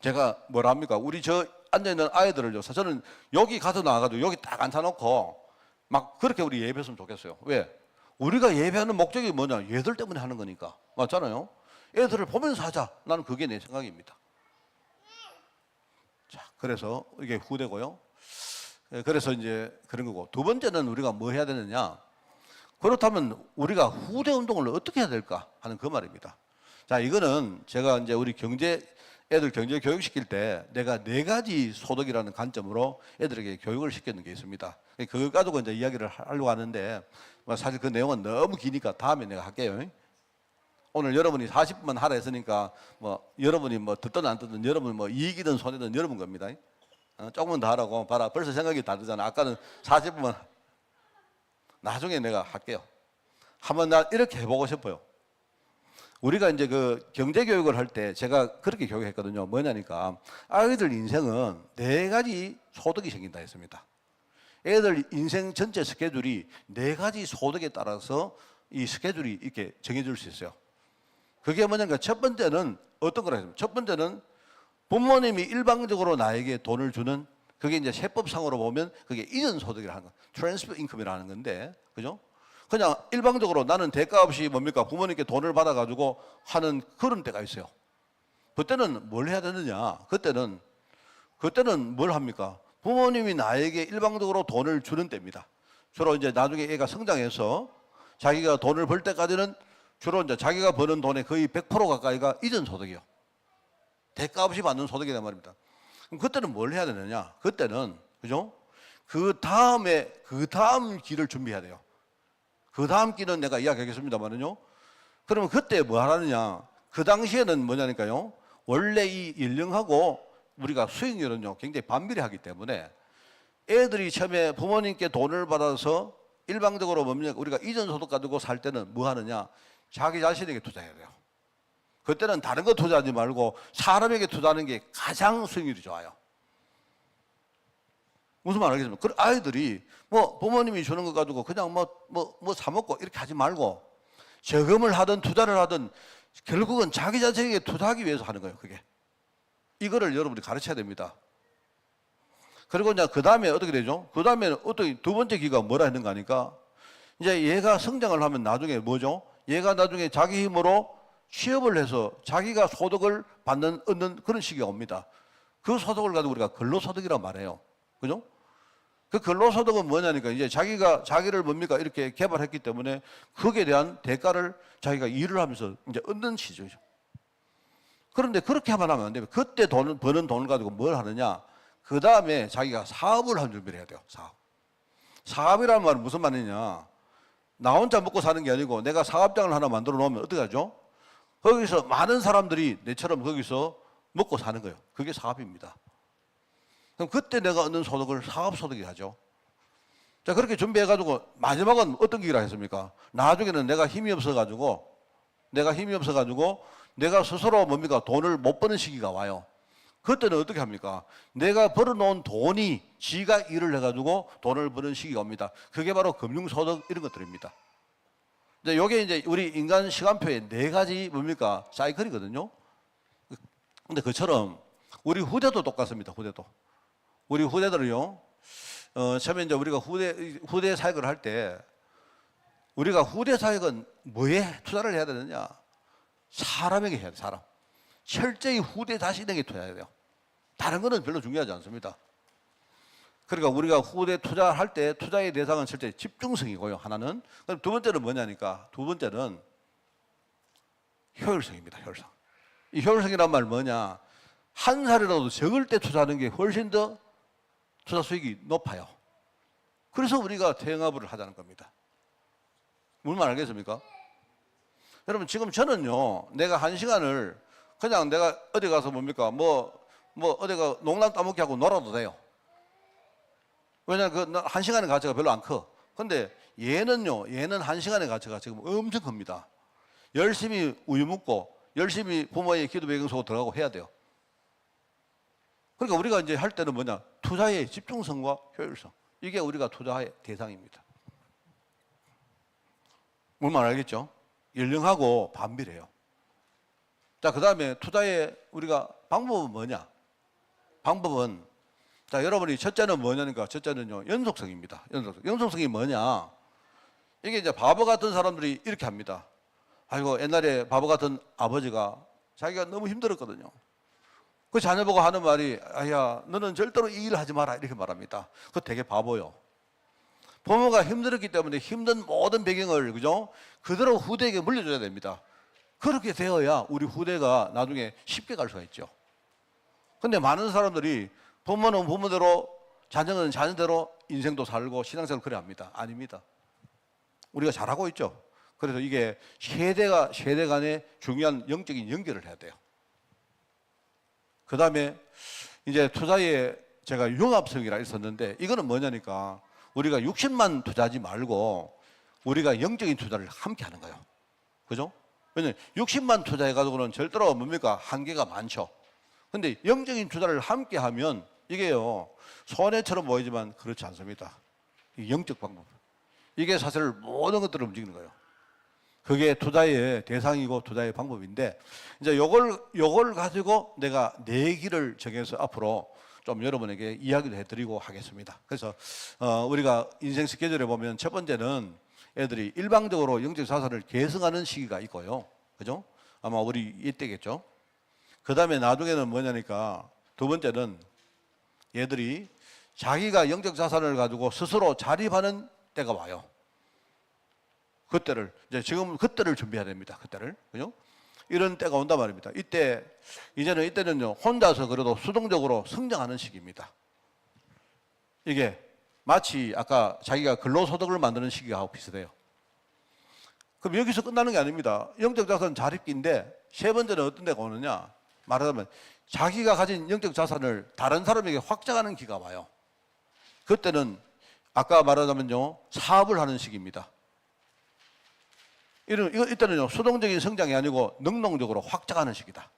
제가 뭐라 합니까? 우리 저 앉아있는 아이들을요, 저는 여기 가서 나가도 여기 딱 앉혀놓고 막 그렇게 우리 예배했으면 좋겠어요. 왜? 우리가 예배하는 목적이 뭐냐? 얘들 때문에 하는 거니까. 맞잖아요? 애들을 보면서 하자. 나는 그게 내 생각입니다. 자, 그래서 이게 후대고요. 그래서 이제 그런 거고. 두 번째는 우리가 뭐 해야 되느냐? 그렇다면 우리가 후대 운동을 어떻게 해야 될까 하는 그 말입니다. 자, 이거는 제가 이제 우리 애들 경제 교육 시킬 때 내가 4가지 소득이라는 관점으로 애들에게 교육을 시켰는 게 있습니다. 그걸 가지고 이제 이야기를 하려고 하는데 사실 그 내용은 너무 기니까 다음에 내가 할게요. 오늘 여러분이 40분만 하라 했으니까 여러분이 듣든 안 듣든 여러분 이익이든 손해든 여러분 겁니다. 조금만 더 하라고. 봐라, 벌써 생각이 다르잖아. 아까는 40분만. 나중에 내가 할게요. 한번 나 이렇게 해보고 싶어요. 우리가 이제 그 경제교육을 할 때 제가 그렇게 교육했거든요. 뭐냐니까 아이들 인생은 4가지 소득이 생긴다 했습니다. 애들 인생 전체 스케줄이 4가지 소득에 따라서 이 스케줄이 이렇게 정해질 수 있어요. 그게 뭐냐니까 첫 번째는 어떤 거라 했습니까? 첫 번째는 부모님이 일방적으로 나에게 돈을 주는, 그게 이제 세법상으로 보면 그게 이전 소득이라는 거, 트랜스퍼 인컴이라는 건데, 그죠? 그냥 일방적으로 나는 대가 없이 뭡니까? 부모님께 돈을 받아가지고 하는 그런 때가 있어요. 그때는 뭘 해야 되느냐? 그때는 뭘 합니까? 부모님이 나에게 일방적으로 돈을 주는 때입니다. 주로 이제 나중에 애가 성장해서 자기가 돈을 벌 때까지는 주로 이제 자기가 버는 돈의 거의 100% 가까이가 이전 소득이요. 대가 없이 받는 소득이란 말입니다. 그럼 그때는 뭘 해야 되느냐? 그때는, 그죠? 그 다음 길을 준비해야 돼요. 그 다음 길은 내가 이야기하겠습니다만은요. 그러면 그때 뭐 하느냐? 그 당시에는 뭐냐니까요. 원래 이 연령하고 우리가 수익률은요, 굉장히 반비례하기 때문에 애들이 처음에 부모님께 돈을 받아서 일방적으로 뭡니까? 우리가 이전 소득 가지고 살 때는 뭐 하느냐? 자기 자신에게 투자해야 돼요. 그때는 다른 거 투자하지 말고 사람에게 투자하는 게 가장 수익률이 좋아요. 무슨 말 알겠습니까? 그 아이들이 부모님이 주는 거 가지고 그냥 사 먹고 이렇게 하지 말고 저금을 하든 투자를 하든 결국은 자기 자신에게 투자하기 위해서 하는 거예요, 그게. 이거를 여러분이 가르쳐야 됩니다. 그리고 이제 그 다음에 어떻게 되죠? 그 다음에는 어떻게 두 번째 기가 뭐라 했는가 하니까 이제 얘가 성장을 하면 나중에 뭐죠? 얘가 나중에 자기 힘으로 취업을 해서 자기가 소득을 얻는 그런 시기가 옵니다. 그 소득을 가지고 우리가 근로소득이라고 말해요. 그죠? 그 근로소득은 뭐냐니까 이제 자기가 자기를 뭡니까? 이렇게 개발했기 때문에 거기에 대한 대가를 자기가 일을 하면서 이제 얻는 시기죠. 그런데 그렇게 하면 안 되면 그때 버는 돈을 가지고 뭘 하느냐? 그 다음에 자기가 사업을 할 준비를 해야 돼요. 사업이라는 말은 무슨 말이냐? 나 혼자 먹고 사는 게 아니고 내가 사업장을 하나 만들어 놓으면 어떻게 하죠? 거기서 많은 사람들이 내처럼 거기서 먹고 사는 거예요. 그게 사업입니다. 그럼 그때 내가 얻는 소득을 사업소득이 하죠. 자, 그렇게 준비해가지고 마지막은 어떤 길이라 했습니까? 나중에는 내가 힘이 없어가지고 내가 스스로 뭡니까? 돈을 못 버는 시기가 와요. 그때는 어떻게 합니까? 내가 벌어놓은 돈이 지가 일을 해가지고 돈을 버는 시기가 옵니다. 그게 바로 금융소득 이런 것들입니다. 이게 이제 우리 인간 시간표의 4가지 뭡니까? 사이클이거든요. 근데 그처럼 우리 후대도 똑같습니다. 우리 후대들은요, 처음에 이제 우리가 후대 사역을 할 때 우리가 후대 사역은 뭐에 투자를 해야 되느냐? 사람에게 해야 돼, 사람. 철저히 후대 자신에게 투자해야 돼요. 다른 거는 별로 중요하지 않습니다. 그러니까 우리가 후대 투자할 때 투자의 대상은 실제 집중성이고요, 하나는. 그럼 두 번째는 뭐냐니까, 두 번째는 효율성입니다, 효율성. 이 효율성이란 말 뭐냐? 한 살이라도 적을 때 투자하는 게 훨씬 더 투자 수익이 높아요. 그래서 우리가 태영화부를 하자는 겁니다. 무슨 말 알겠습니까? 여러분, 지금 저는요, 내가 1시간을 그냥 내가 어디 가서 뭡니까? 어디가 농담 따먹기 하고 놀아도 돼요. 왜냐하면 그 1시간의 가치가 별로 안 커. 근데 얘는 1시간의 가치가 지금 엄청 큽니다. 열심히 우유 먹고 열심히 부모의 기도 배경 속으로 들어가고 해야 돼요. 그러니까 우리가 이제 할 때는 뭐냐? 투자의 집중성과 효율성. 이게 우리가 투자의 대상입니다. 뭔 말 알겠죠? 연령하고 반비례해요. 자, 그 다음에 투자의 우리가 방법은 뭐냐? 방법은, 자, 여러분이 첫째는 뭐냐니까, 첫째는요, 연속성입니다. 연속성이 뭐냐? 이게 이제 바보 같은 사람들이 이렇게 합니다. 아이고, 옛날에 바보 같은 아버지가 자기가 너무 힘들었거든요. 그 자녀 보고 하는 말이, 아야, 너는 절대로 이 일을 하지 마라. 이렇게 말합니다. 그거 되게 바보요. 부모가 힘들었기 때문에 힘든 모든 배경을, 그죠? 그대로 후대에게 물려줘야 됩니다. 그렇게 되어야 우리 후대가 나중에 쉽게 갈 수가 있죠. 근데 많은 사람들이 부모는 부모대로, 자녀는 자녀대로 인생도 살고 신앙생활을 그래 합니다. 아닙니다. 우리가 잘하고 있죠. 그래서 이게 세대가 세대 간에 중요한 영적인 연결을 해야 돼요. 그 다음에 이제 투자에 제가 융합성이라 있었는데, 이거는 뭐냐니까 우리가 60만 투자하지 말고 우리가 영적인 투자를 함께 하는 거예요. 그죠? 왜냐면 60만 투자해가지고는 절대로 뭡니까? 한계가 많죠. 근데 영적인 투자를 함께 하면 이게요, 손해처럼 보이지만 그렇지 않습니다. 이 영적 방법. 이게 사실 모든 것들을 움직이는 거예요. 그게 투자의 대상이고 투자의 방법인데, 이제 요걸 가지고 내가 네 길을 정해서 앞으로 좀 여러분에게 이야기를 해드리고 하겠습니다. 그래서 우리가 인생 스케줄에 보면 첫 번째는 애들이 일방적으로 영적 자산을 계승하는 시기가 있고요. 그죠? 아마 우리 이때겠죠. 그 다음에 나중에는 뭐냐니까 두 번째는 얘들이 자기가 영적 자산을 가지고 스스로 자립하는 때가 와요. 그때를 이제 지금 그때를 준비해야 됩니다. 그때를, 그죠? 이런 때가 온단 말입니다. 이때는요, 혼자서 그래도 수동적으로 성장하는 시기입니다. 이게 마치 아까 자기가 근로소득을 만드는 시기하고 비슷해요. 그럼 여기서 끝나는 게 아닙니다. 영적 자산 자립기인데 세 번째는 어떤 데가 오느냐? 말하자면 자기가 가진 영적 자산을 다른 사람에게 확장하는 기가 와요. 그때는 아까 말하자면요, 사업을 하는 시기입니다. 이때는요, 수동적인 성장이 아니고 능동적으로 확장하는 시기다.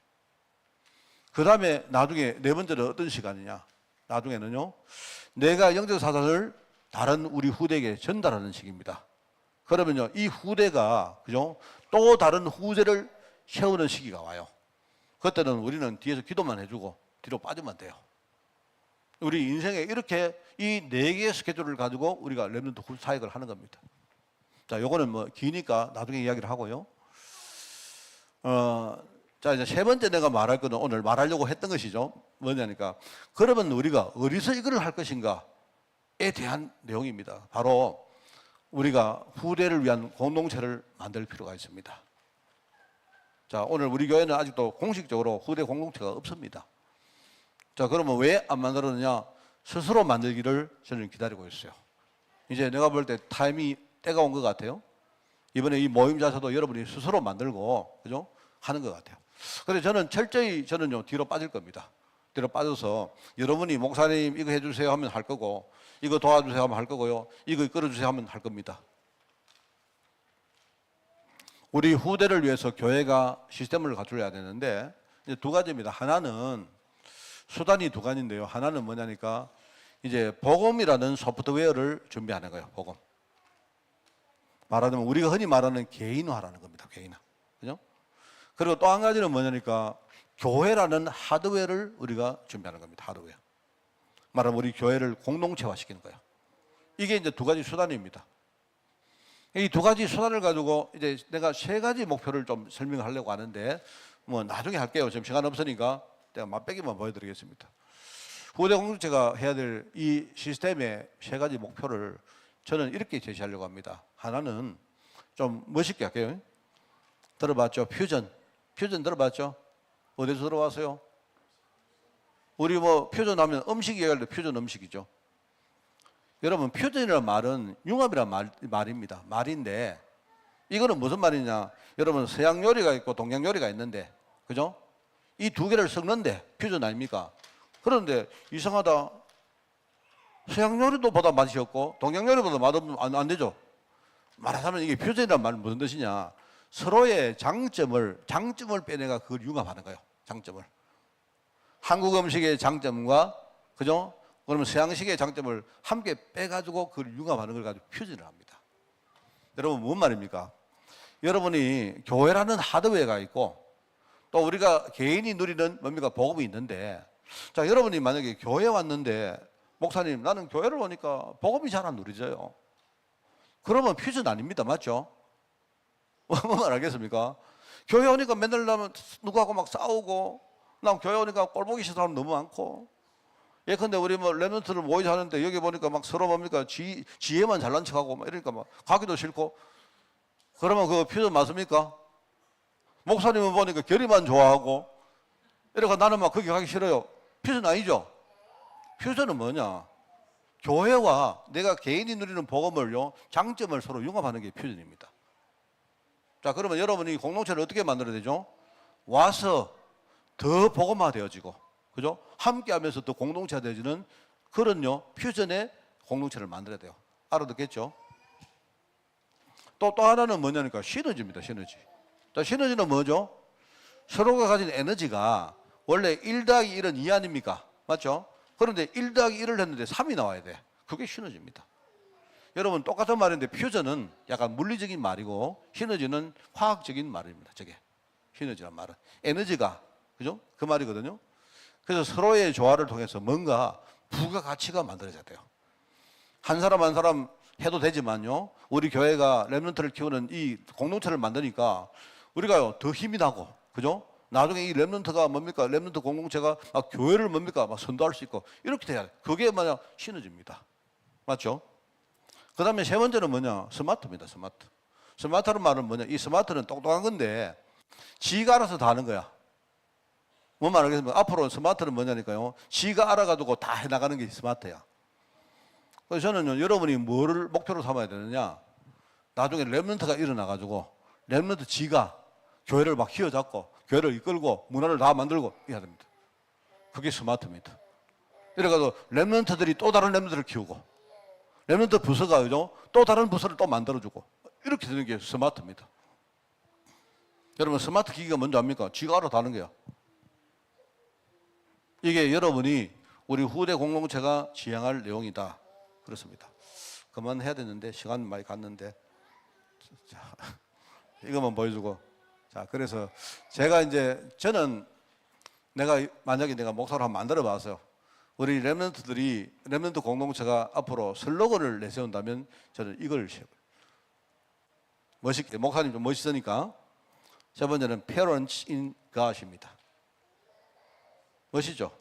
그 다음에 나중에 네 번째는 어떤 시간이냐? 나중에는요, 내가 영적 자산을 다른 우리 후대에게 전달하는 시기입니다. 그러면요, 이 후대가, 그죠? 또 다른 후대를 세우는 시기가 와요. 그때는 우리는 뒤에서 기도만 해주고 뒤로 빠지면 돼요. 우리 인생에 이렇게 이 네 개의 스케줄을 가지고 우리가 렘넌트 사역을 하는 겁니다. 자, 요거는 뭐 기니까 나중에 이야기를 하고요. 자, 이제 세 번째 내가 말할 거는 오늘 말하려고 했던 것이죠. 뭐냐니까, 그러면 우리가 어디서 이걸 할 것인가에 대한 내용입니다. 바로 우리가 후대를 위한 공동체를 만들 필요가 있습니다. 자, 오늘 우리 교회는 아직도 공식적으로 후대 공동체가 없습니다. 자, 그러면 왜 안 만들었느냐? 스스로 만들기를 저는 기다리고 있어요. 이제 내가 볼 때 때가 온 것 같아요. 이번에 이 모임 자체도 여러분이 스스로 만들고, 그죠? 하는 것 같아요. 그래서 저는 철저히 뒤로 빠질 겁니다. 뒤로 빠져서 여러분이 목사님 이거 해주세요 하면 할 거고, 이거 도와주세요 하면 할 거고요, 이거 이끌어주세요 하면 할 겁니다. 우리 후대를 위해서 교회가 시스템을 갖춰야 되는데, 이제 두 가지입니다. 하나는 수단이 두 가지인데요. 하나는 뭐냐니까 이제 복음이라는 소프트웨어를 준비하는 거예요. 복음. 말하자면 우리가 흔히 말하는 개인화라는 겁니다. 개인화. 그죠? 그리고 또 한 가지는 뭐냐니까 교회라는 하드웨어를 우리가 준비하는 겁니다. 하드웨어. 말하면 우리 교회를 공동체화시키는 거예요. 이게 이제 두 가지 수단입니다. 이 두 가지 수단을 가지고 이제 내가 세 가지 목표를 좀 설명하려고 하는데, 뭐 나중에 할게요. 지금 시간 없으니까 내가 맛배기만 보여드리겠습니다. 후대 공동체가 해야 될 이 시스템의 세 가지 목표를 저는 이렇게 제시하려고 합니다. 하나는 좀 멋있게 할게요. 들어봤죠? 퓨전 들어봤죠? 어디서 들어왔어요? 우리 뭐 퓨전 하면 음식 얘기할 때 퓨전 음식이죠. 여러분, 퓨전이라는 말은 융합이라는 말입니다. 말인데, 이거는 무슨 말이냐? 여러분, 서양 요리가 있고 동양 요리가 있는데, 그죠? 이 두 개를 섞는데 퓨전 아닙니까? 그런데 이상하다. 서양 요리도 보다 맛이 없고 동양 요리보다 맛없으면 안 되죠. 말하자면 이게 퓨전이란 말은 무슨 뜻이냐? 서로의 장점을 빼내가 그걸 융합하는 거예요. 장점을. 한국 음식의 장점과 그죠? 그러면 서양식의 장점을 함께 빼가지고 그걸 융합하는 걸 가지고 퓨전을 합니다. 여러분 뭔 말입니까? 여러분이 교회라는 하드웨어가 있고 또 우리가 개인이 누리는 뭡니까? 복음이 있는데 자 여러분이 만약에 교회 왔는데 목사님 나는 교회를 오니까 복음이 잘 안 누려져요. 그러면 퓨전 아닙니다. 맞죠? 뭔 말 알겠습니까? 교회 오니까 맨날 나면 누구하고 막 싸우고 난 교회 오니까 꼴보기 싫은 사람 너무 많고 예컨대 우리 뭐 랩런트를 모이자 하는데 여기 보니까 막 서로 뭡니까 지혜만 잘난 척하고 막 이러니까 막 가기도 싫고 그러면 그거 퓨전 맞습니까? 목사님은 보니까 결의만 좋아하고 이러니까 나는 막 거기 가기 싫어요. 퓨전 아니죠? 퓨전은 뭐냐? 교회와 내가 개인이 누리는 복음을요 장점을 서로 융합하는 게 퓨전입니다. 자 그러면 여러분이 공동체를 어떻게 만들어야 되죠? 와서 더 복음화 되어지고 그죠? 함께 하면서 더 공동체가 되어지는 그런요 퓨전의 공동체를 만들어야 돼요. 알아듣겠죠? 또 하나는 뭐냐니까 시너지입니다. 시너지. 자 시너지는 뭐죠? 서로가 가진 에너지가 원래 1 더하기 1은 2 아닙니까? 맞죠? 그런데 1 더하기 1을 했는데 3이 나와야 돼. 그게 시너지입니다. 여러분 똑같은 말인데 퓨전은 약간 물리적인 말이고 시너지는 화학적인 말입니다. 저게 시너지란 말은 에너지가 그죠? 그 말이거든요. 그래서 서로의 조화를 통해서 뭔가 부가가치가 만들어져야 돼요. 한 사람 한 사람 해도 되지만요. 우리 교회가 렘넌트를 키우는 이 공동체를 만드니까 우리가요 더 힘이 나고 그죠? 나중에 이 렘넌트가 뭡니까? 렘넌트 공동체가 막 교회를 뭡니까? 막 선도할 수 있고 이렇게 돼야 돼. 그게 만약 시너지입니다. 맞죠? 그 다음에 세 번째는 뭐냐? 스마트입니다. 스마트. 스마트는 말은 뭐냐? 이 스마트는 똑똑한 건데 지가 알아서 다 하는 거야. 뭔 말하겠습니까? 앞으로 스마트는 뭐냐니까요. 지가 알아가지고 다 해나가는 게 스마트야. 그래서 저는요, 여러분이 뭐를 목표로 삼아야 되느냐? 나중에 렘넌트가 일어나가지고 렘넌트 지가 교회를 막 휘어잡고 교회를 이끌고 문화를 다 만들고 해야 됩니다. 그게 스마트입니다. 이래가지고 렘넌트들이 또 다른 렘넌트를 키우고 렘넌트 부서가 그죠? 또 다른 부서를 또 만들어주고 이렇게 되는 게 스마트입니다. 여러분 스마트 기기가 뭔지 압니까? 지가 알아 다 하는 거야. 이게 여러분이 우리 후대 공동체가 지향할 내용이다. 그렇습니다. 그만해야 되는데 시간 많이 갔는데 자, 이것만 보여주고 자 그래서 제가 이제 저는 만약에 내가 목사로 한번 만들어 봤어요. 우리 렘넌트 공동체가 앞으로 슬로건을 내세운다면 저는 이걸 멋있게 목사님 좀 멋있으니까 첫 번째는 Parents in God입니다. 멋있죠?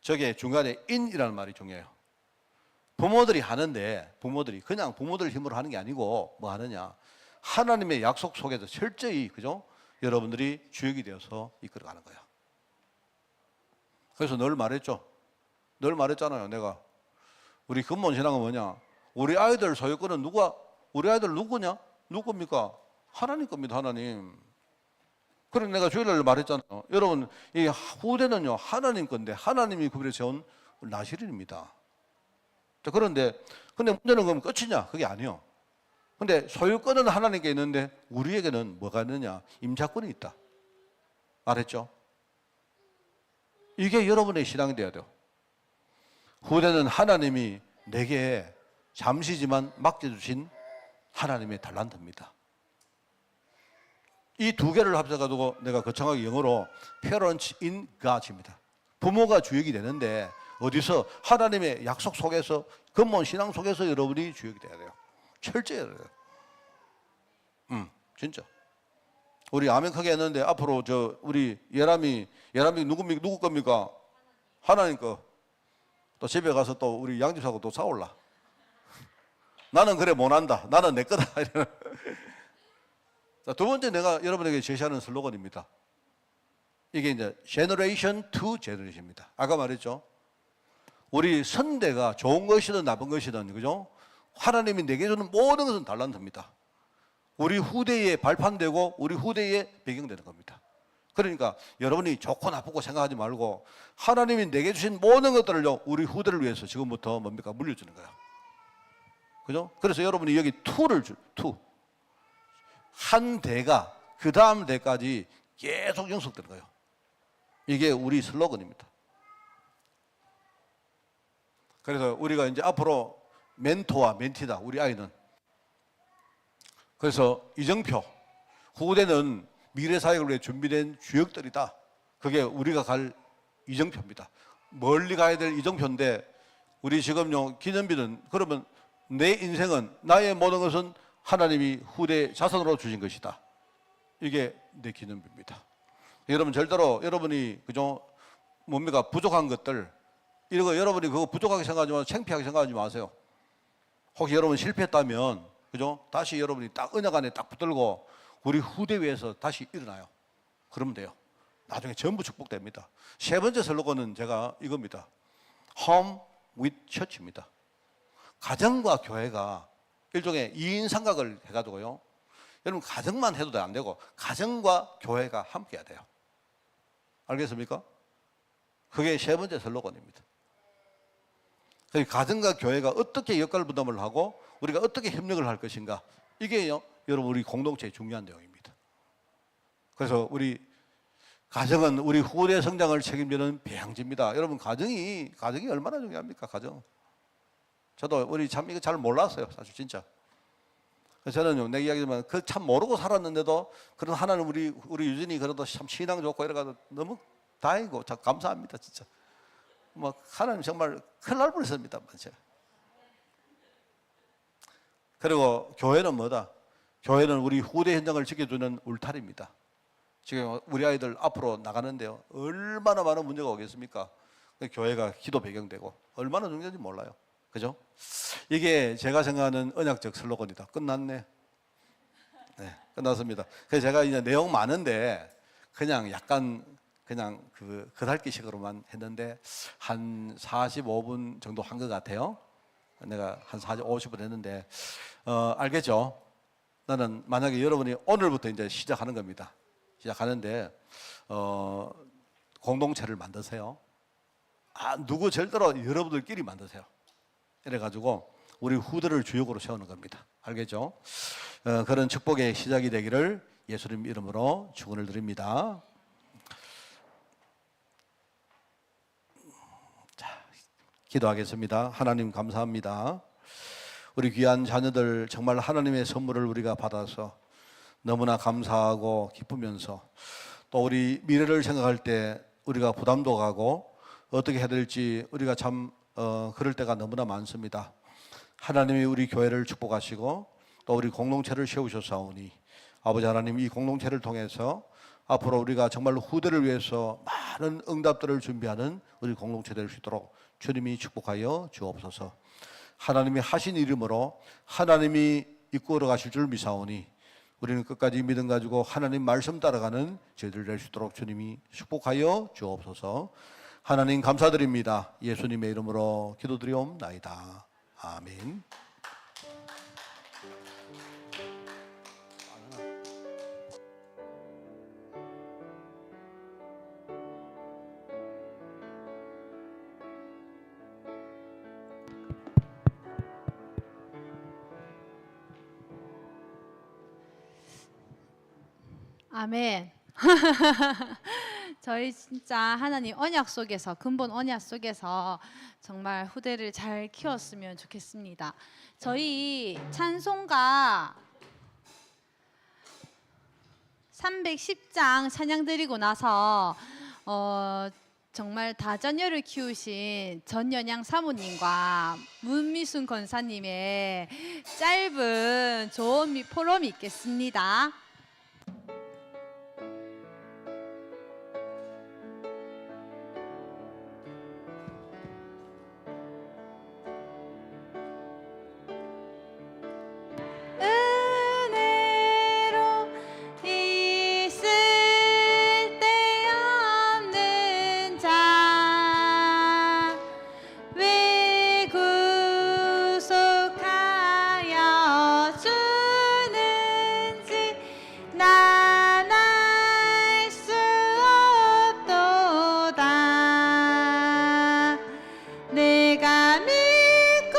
저게 중간에 in이라는 말이 중요해요. 부모들이 하는데 그냥 부모들 힘으로 하는 게 아니고 뭐 하느냐? 하나님의 약속 속에서 철저히 그죠? 여러분들이 주역이 되어서 이끌어가는 거야. 그래서 늘 말했잖아요. 내가 우리 근본 신앙은 뭐냐? 우리 아이들 소유권은 우리 아이들 누구냐? 누굽니까? 하나님 겁니다. 하나님. 그래서 내가 주일날 말했잖아요. 여러분 이 후대는요 하나님 건데 하나님이 구별해 세운 나시린입니다. 자, 그런데 문제는 그럼 끝이냐? 그게 아니에요. 근데 소유권은 하나님께 있는데 우리에게는 뭐가 있느냐? 임차권이 있다. 알았죠? 이게 여러분의 신앙이 돼야 돼요. 후대는 하나님이 내게 잠시지만 맡겨주신 하나님의 달란트입니다. 이 두 개를 합쳐가지고 내가 거창하게 영어로 Parents in God입니다. 부모가 주역이 되는데 어디서 하나님의 약속 속에서 근본 신앙 속에서 여러분이 주역이 돼야 돼요. 철저해야 돼요. 진짜. 우리 아멘 크게 했는데 앞으로 우리 예람이 누구 겁니까? 하나님 거. 또 집에 가서 또 우리 양집사하고 또 싸울라. 나는 그래 못한다. 나는 내 거다. 자, 두 번째 내가 여러분에게 제시하는 슬로건입니다. 이게 이제 Generation to Generation입니다. 아까 말했죠. 우리 선대가 좋은 것이든 나쁜 것이든 그죠? 하나님이 내게 주는 모든 것은 달란트입니다. 우리 후대에 발판되고 우리 후대에 배경되는 겁니다. 그러니까 여러분이 좋고 나쁘고 생각하지 말고 하나님이 내게 주신 모든 것들을요 우리 후대를 위해서 지금부터 뭡니까 물려주는 거야. 그죠? 그래서 여러분이 여기 투를 한 대가 그 다음 대까지 계속 영속되는 거예요. 이게 우리 슬로건입니다. 그래서 우리가 이제 앞으로 멘토와 멘티다 우리 아이는. 그래서 이정표 후대는 미래 사역을 위해 준비된 주역들이다. 그게 우리가 갈 이정표입니다. 멀리 가야 될 이정표인데 우리 지금요 기념비는 그러면 내 인생은 나의 모든 것은 하나님이 후대 자손으로 주신 것이다. 이게 내 기념비입니다. 여러분 절대로 여러분이 그죠 뭡니까 부족한 것들 이런 거 여러분이 그거 부족하게 생각하지 마세요. 창피하게 생각하지 마세요. 혹시 여러분 실패했다면 그죠 다시 여러분이 딱 언약 안에 딱 붙들고 우리 후대 위에서 다시 일어나요. 그러면 돼요. 나중에 전부 축복됩니다. 세 번째 슬로건은 제가 이겁니다. Home with Church입니다. 가정과 교회가 일종의 이인 삼각을 해가지고요. 여러분 가정만 해도 안 되고 가정과 교회가 함께 해야 돼요. 알겠습니까? 그게 세 번째 슬로건입니다. 가정과 교회가 어떻게 역할 분담을 하고 우리가 어떻게 협력을 할 것인가 이게요 여러분 우리 공동체의 중요한 내용입니다. 그래서 우리 가정은 우리 후대 성장을 책임지는 배양지입니다. 여러분 가정이 얼마나 중요합니까? 가정. 저도 우리 참 이거 잘 몰랐어요 사실 진짜. 저는요 내 이야기지만 그 참 모르고 살았는데도 그런 하나는 우리 유진이 그래도 참 신앙 좋고 이래가지고 너무 다행이고 참 감사합니다 진짜. 뭐 하나님 정말 큰일 날 뻔했습니다 제가. 그리고 교회는 뭐다? 교회는 우리 후대 현장을 지켜주는 울타리입니다. 지금 우리 아이들 앞으로 나가는데요 얼마나 많은 문제가 오겠습니까? 교회가 기도 배경되고 얼마나 중요한지 몰라요. 그죠? 이게 제가 생각하는 언약적 슬로건이다. 끝났네. 네, 끝났습니다. 그래서 제가 이제 내용 많은데 그냥 약간 그냥 그 겉핥기식으로만 했는데 한 45분 정도 한 것 같아요. 내가 한 50분 했는데 알겠죠? 나는 만약에 여러분이 오늘부터 이제 시작하는 겁니다. 시작하는데 공동체를 만드세요. 누구 절대로 여러분들끼리 만드세요. 이래가지고 우리 후대를 주역으로 세우는 겁니다. 알겠죠? 그런 축복의 시작이 되기를 예수님 이름으로 축원을 드립니다. 자, 기도하겠습니다. 하나님 감사합니다. 우리 귀한 자녀들 정말 하나님의 선물을 우리가 받아서 너무나 감사하고 기쁘면서 또 우리 미래를 생각할 때 우리가 부담도 가고 어떻게 해야 될지 우리가 참 그럴 때가 너무나 많습니다. 하나님이 우리 교회를 축복하시고 또 우리 공동체를 세우셨사오니 아버지 하나님 이 공동체를 통해서 앞으로 우리가 정말 후대를 위해서 많은 응답들을 준비하는 우리 공동체 될 수 있도록 주님이 축복하여 주옵소서. 하나님이 하신 이름으로 하나님이 이끌어 가실 줄 미사오니 우리는 끝까지 믿음 가지고 하나님 말씀 따라가는 저희들 될 수 있도록 주님이 축복하여 주옵소서. 하나님 감사드립니다. 예수님의 이름으로 기도드리옵나이다. 아멘. 아멘. 저희 진짜 하나님 언약 속에서 근본 언약 속에서 정말 후대를 잘 키웠으면 좋겠습니다. 저희 찬송가 310장 찬양 드리고 나서 정말 다자녀를 키우신 전연양 사모님과 문미순 권사님의 짧은 조언 포럼이 있겠습니다. 내가 믿고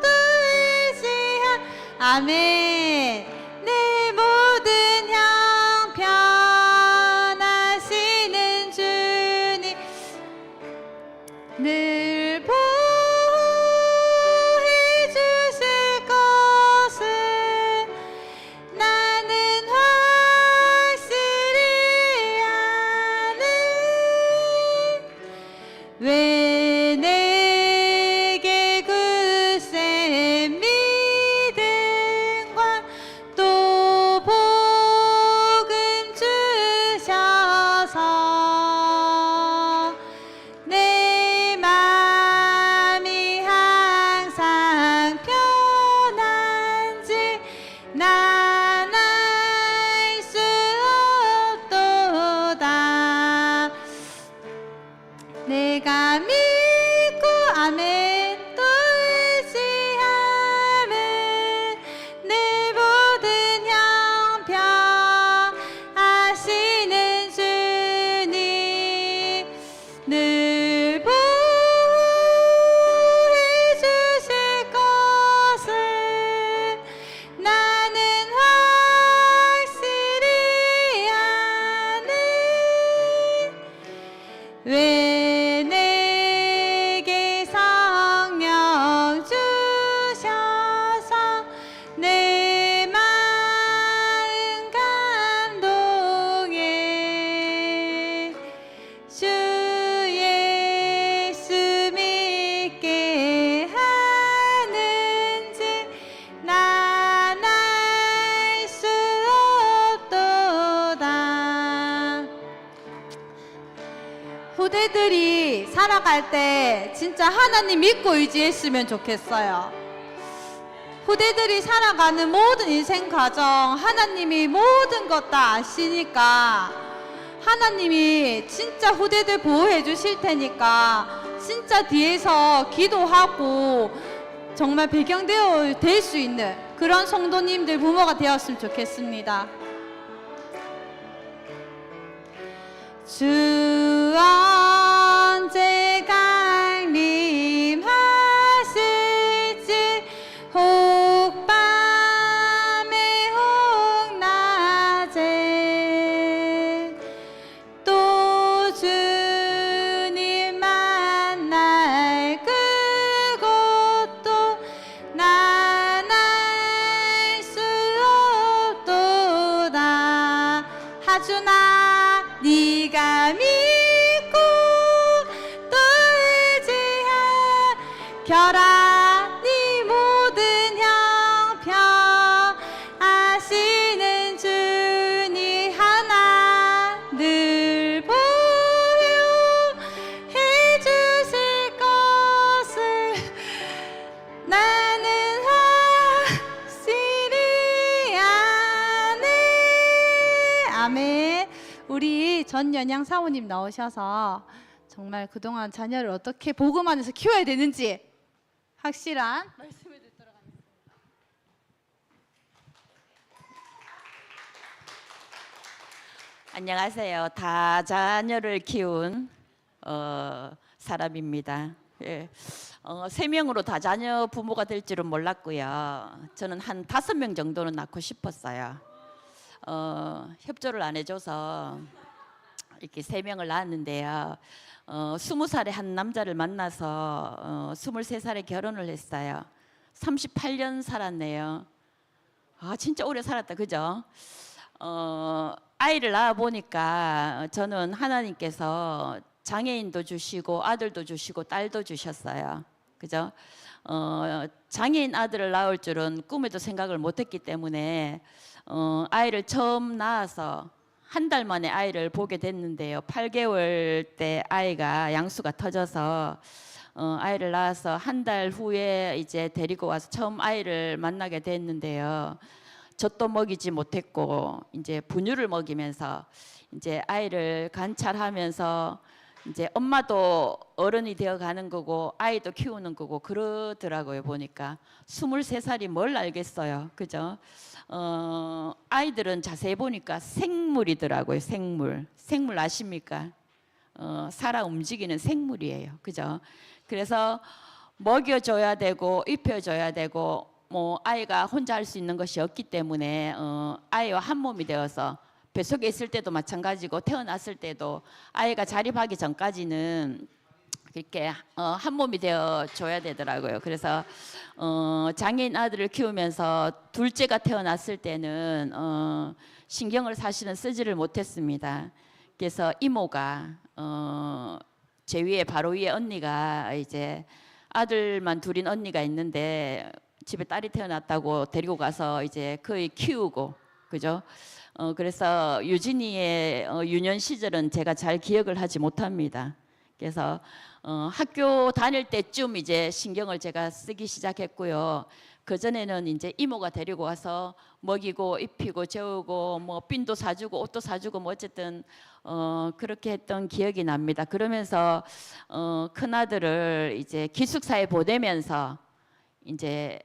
또 의지한 아멘. 내 모든 형편하시는 주님 늘 보호해 주실 것을 나는 확실히 아는. 왜 내게 굳세 믿음과 또 복음 주셔서 내 맘이 항상 편한지 난 알 수 없도다. 내가 믿고 아멘 또 의지함은 내 모든 형편 하시는 주님 늘 보호해 주실 것을 나는 확실히 아는. 왜 내게 성령 주셔서 내 마음 감동해. 주 예수 믿게 하는지 난 알 수 없도다. 후대들이 살아갈 때 진짜 하나님 믿고 의지했으면 좋겠어요. 후대들이 살아가는 모든 인생 과정 하나님이 모든 것 다 아시니까 하나님이 진짜 후대들 보호해 주실 테니까 진짜 뒤에서 기도하고 정말 배경되어 될 수 있는 그런 성도님들 부모가 되었으면 좋겠습니다. 주 언제 강림하실지 혹 밤에 혹 낮에 또 주님 만날 그곳도 난 알 수 없도다. 하주나 네가 믿고 또 의지한 결함이 모든 형편 아시는 주님 하나 늘 보호해 주실 것을 나는 확실히 아네. 아멘. 우리 전연양 사모님 나오셔서 정말 그동안 자녀를 어떻게 복음 안에서 키워야 되는지 확실한 말씀을 듣도록 하겠습니다. 안녕하세요. 다자녀를 키운 사람입니다. 예. 3명으로 다자녀 부모가 될 줄은 몰랐고요. 저는 한 5명 정도는 낳고 싶었어요. 협조를 안 해줘서 이렇게 3명을 낳았는데요. 20살에 한 남자를 만나서 23살에 결혼을 했어요. 38년 살았네요. 아, 진짜 오래 살았다, 그죠? 아이를 낳아 보니까 저는 하나님께서 장애인도 주시고 아들도 주시고 딸도 주셨어요. 그죠? 장애인 아들을 낳을 줄은 꿈에도 생각을 못했기 때문에 아이를 처음 낳아서 한 달 만에 아이를 보게 됐는데요. 8개월 때 아이가 양수가 터져서 아이를 낳아서 한 달 후에 이제 데리고 와서 처음 아이를 만나게 됐는데요. 젖도 먹이지 못했고 이제 분유를 먹이면서 이제 아이를 관찰하면서 이제 엄마도 어른이 되어 가는 거고 아이도 키우는 거고 그러더라고요. 보니까 23살이 뭘 알겠어요. 그죠? 아이들은 자세히 보니까 생물이더라고요. 생물 아십니까? 살아 움직이는 생물이에요. 그죠? 그래서 먹여줘야 되고 입혀줘야 되고 뭐 아이가 혼자 할 수 있는 것이 없기 때문에 아이와 한 몸이 되어서 뱃속에 있을 때도 마찬가지고 태어났을 때도 아이가 자립하기 전까지는 이렇게 한 몸이 되어 줘야 되더라고요. 그래서 장애인 아들을 키우면서 둘째가 태어났을 때는 신경을 사실은 쓰지를 못했습니다. 그래서 이모가 제 위에 바로 위에 언니가 이제 아들만 둘인 언니가 있는데 집에 딸이 태어났다고 데리고 가서 이제 거의 키우고 그죠? 그래서 유진이의 유년 시절은 제가 잘 기억을 하지 못합니다. 그래서 학교 다닐 때쯤 이제 신경을 제가 쓰기 시작했고요. 그 전에는 이제 이모가 데리고 와서 먹이고 입히고 재우고 뭐 빈도 사주고 옷도 사주고 뭐 어쨌든 그렇게 했던 기억이 납니다. 그러면서 큰 아들을 이제 기숙사에 보내면서 이제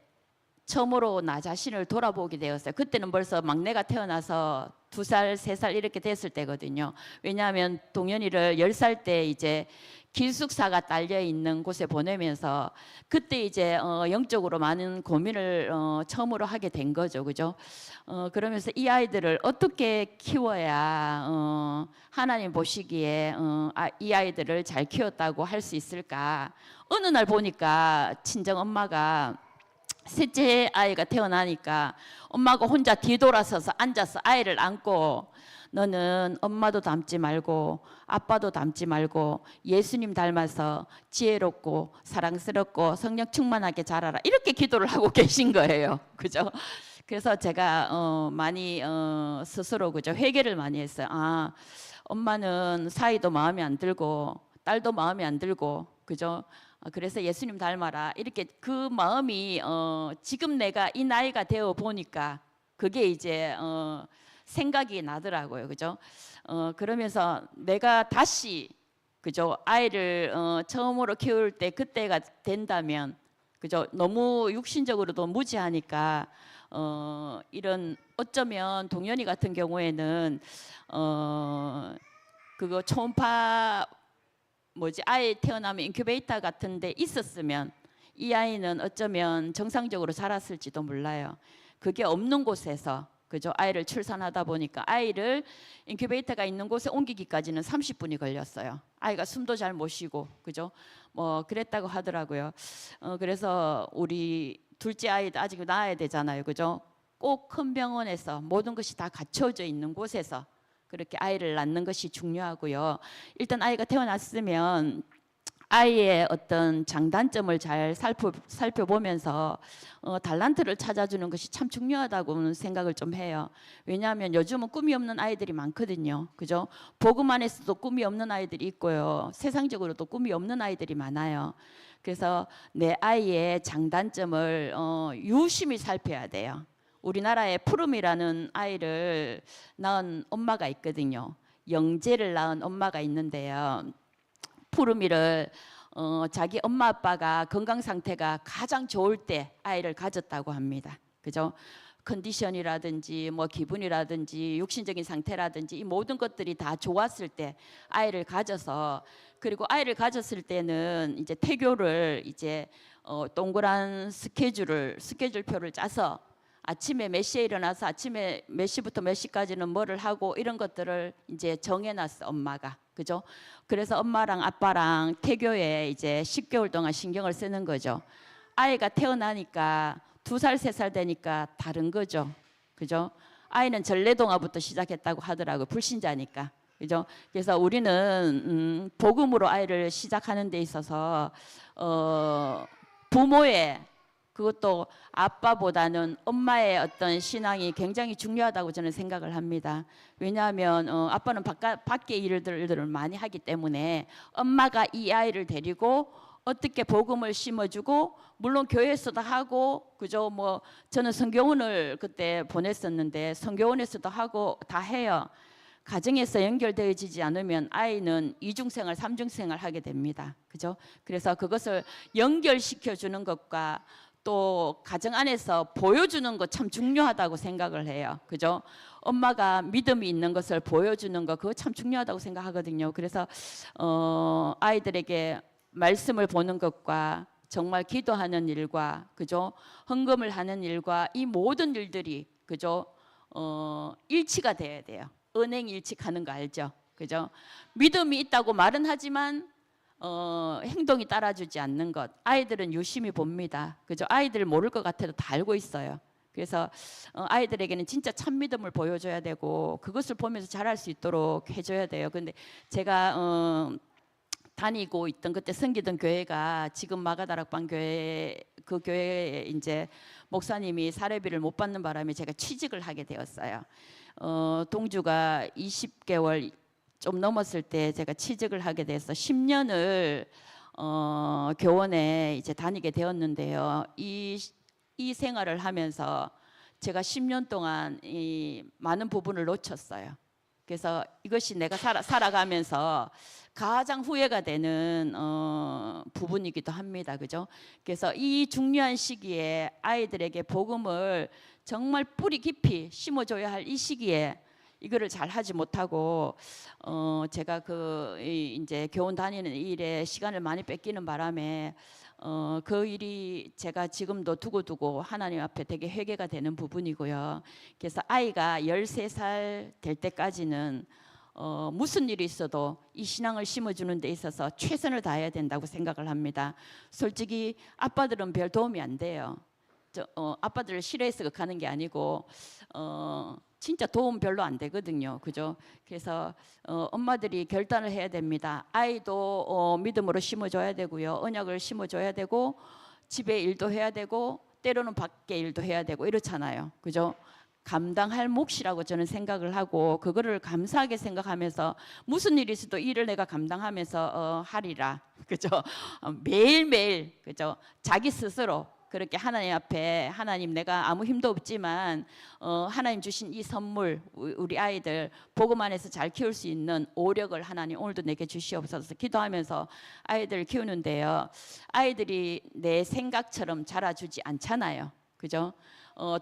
처음으로 나 자신을 돌아보게 되었어요. 그때는 벌써 막내가 태어나서 2살, 3살 이렇게 됐을 때거든요. 왜냐하면 동현이를 10살 때 이제 기숙사가 딸려 있는 곳에 보내면서 그때 이제 영적으로 많은 고민을 처음으로 하게 된 거죠, 그죠? 그러면서 이 아이들을 어떻게 키워야 하나님 보시기에 이 아이들을 잘 키웠다고 할 수 있을까? 어느 날 보니까 친정 엄마가 셋째 아이가 태어나니까 엄마가 혼자 뒤돌아서서 앉아서 아이를 안고 너는 엄마도 닮지 말고 아빠도 닮지 말고 예수님 닮아서 지혜롭고 사랑스럽고 성령 충만하게 자라라 이렇게 기도를 하고 계신 거예요. 그죠? 그래서 제가 많이 스스로 그죠 회개를 많이 했어요. 아, 엄마는 사이도 마음에 안 들고 딸도 마음에 안 들고 그죠? 그래서 예수님 닮아라 이렇게 그 마음이 지금 내가 이 나이가 되어 보니까 그게 이제 생각이 나더라고요, 그죠? 그러면서 내가 다시 그죠 아이를 처음으로 키울 때 그때가 된다면 그죠 너무 육신적으로도 무지하니까 이런 어쩌면 동현이 같은 경우에는 그거 초음파 아이 태어나면 인큐베이터 같은 데 있었으면 이 아이는 어쩌면 정상적으로 자랐을지도 몰라요. 그게 없는 곳에서 그죠 아이를 출산하다 보니까 아이를 인큐베이터가 있는 곳에 옮기기까지는 30분이 걸렸어요. 아이가 숨도 잘 못 쉬고 그죠 뭐 그랬다고 하더라고요. 그래서 우리 둘째 아이도 아직 낳아야 되잖아요, 그죠? 꼭 큰 병원에서 모든 것이 다 갖춰져 있는 곳에서 그렇게 아이를 낳는 것이 중요하고요. 일단 아이가 태어났으면 아이의 어떤 장단점을 잘 살펴보면서 달란트를 찾아주는 것이 참 중요하다고 생각을 좀 해요. 왜냐하면 요즘은 꿈이 없는 아이들이 많거든요. 그죠? 복음 안에서도 꿈이 없는 아이들이 있고요. 세상적으로도 꿈이 없는 아이들이 많아요. 그래서 내 아이의 장단점을 유심히 살펴야 돼요. 우리나라에 푸름이라는 아이를 낳은 엄마가 있거든요. 영재를 낳은 엄마가 있는데요. 푸름이를 자기 엄마 아빠가 건강 상태가 가장 좋을 때 아이를 가졌다고 합니다. 그죠? 컨디션이라든지 뭐 기분이라든지 육신적인 상태라든지 이 모든 것들이 다 좋았을 때 아이를 가져서 그리고 아이를 가졌을 때는 이제 태교를 이제 동그란 스케줄표를 짜서 아침에 몇 시에 일어나서 아침에 몇 시부터 몇 시까지는 뭐를 하고 이런 것들을 이제 정해놨어 엄마가 그죠? 그래서 엄마랑 아빠랑 태교에 이제 10개월 동안 신경을 쓰는 거죠. 아이가 태어나니까 2살, 3살 되니까 다른 거죠, 그죠? 아이는 전래동화부터 시작했다고 하더라고요. 불신자니까. 그죠? 그래서 우리는 복음으로 아이를 시작하는 데 있어서 부모의 그것도 아빠보다는 엄마의 어떤 신앙이 굉장히 중요하다고 저는 생각을 합니다. 왜냐하면 아빠는 밖에 일들을 많이 하기 때문에 엄마가 이 아이를 데리고 어떻게 복음을 심어주고 물론 교회에서도 하고 그죠 뭐 저는 성교원을 그때 보냈었는데 성교원에서도 하고 다 해요. 가정에서 연결되어지지 않으면 아이는 이중생활, 삼중생활 하게 됩니다. 그죠? 그래서 그것을 연결시켜 주는 것과 또 가정 안에서 보여주는 것 참 중요하다고 생각을 해요. 그죠? 엄마가 믿음이 있는 것을 보여주는 것 그거 참 중요하다고 생각하거든요. 그래서 아이들에게 말씀을 보는 것과 정말 기도하는 일과 그죠? 헌금을 하는 일과 이 모든 일들이 그죠? 일치가 돼야 돼요. 은행 일치하는 거 알죠? 그죠? 믿음이 있다고 말은 하지만 행동이 따라주지 않는 것. 아이들은 유심히 봅니다. 그죠? 아이들 모를 것 같아도 다 알고 있어요. 그래서 아이들에게는 진짜 참 믿음을 보여줘야 되고 그것을 보면서 잘할 수 있도록 해줘야 돼요. 근데 제가 다니고 있던 그때 섬기던 교회가 지금 마가다락방 교회, 그 교회에 이제 목사님이 사례비를 못 받는 바람에 제가 취직을 하게 되었어요. 동주가 20개월 좀 넘었을 때 제가 취직을 하게 돼서 10년을 교원에 이제 다니게 되었는데요. 이 생활을 하면서 제가 10년 동안 이 많은 부분을 놓쳤어요. 그래서 이것이 내가 살아가면서 가장 후회가 되는 부분이기도 합니다. 그죠? 그래서 이 중요한 시기에 아이들에게 복음을 정말 뿌리 깊이 심어줘야 할 이 시기에 이거를 잘 하지 못하고 제가 이제 교원 다니는 일에 시간을 많이 뺏기는 바람에 그 일이 제가 지금도 두고두고 하나님 앞에 되게 회개가 되는 부분이고요. 그래서 아이가 13살 될 때까지는 무슨 일이 있어도 이 신앙을 심어주는 데 있어서 최선을 다해야 된다고 생각을 합니다. 솔직히 아빠들은 별 도움이 안 돼요. 아빠들을 싫어해서 가는 게 아니고 진짜 도움 별로 안 되거든요. 그죠? 그래서 엄마들이 결단을 해야 됩니다. 아이도 믿음으로 심어줘야 되고요. 언약을 심어줘야 되고 집에 일도 해야 되고 때로는 밖에 일도 해야 되고 이렇잖아요. 그죠? 감당할 몫이라고 저는 생각을 하고 그거를 감사하게 생각하면서 무슨 일이 있어도 일을 내가 감당하면서 하리라. 그죠? 매일매일 그죠? 자기 스스로 그렇게 하나님 앞에 하나님 내가 아무 힘도 없지만 하나님 주신 이 선물 우리 아이들 복음 안에서 잘 키울 수 있는 오력을 하나님 오늘도 내게 주시옵소서 기도하면서 아이들을 키우는데요. 아이들이 내 생각처럼 자라주지 않잖아요. 그죠?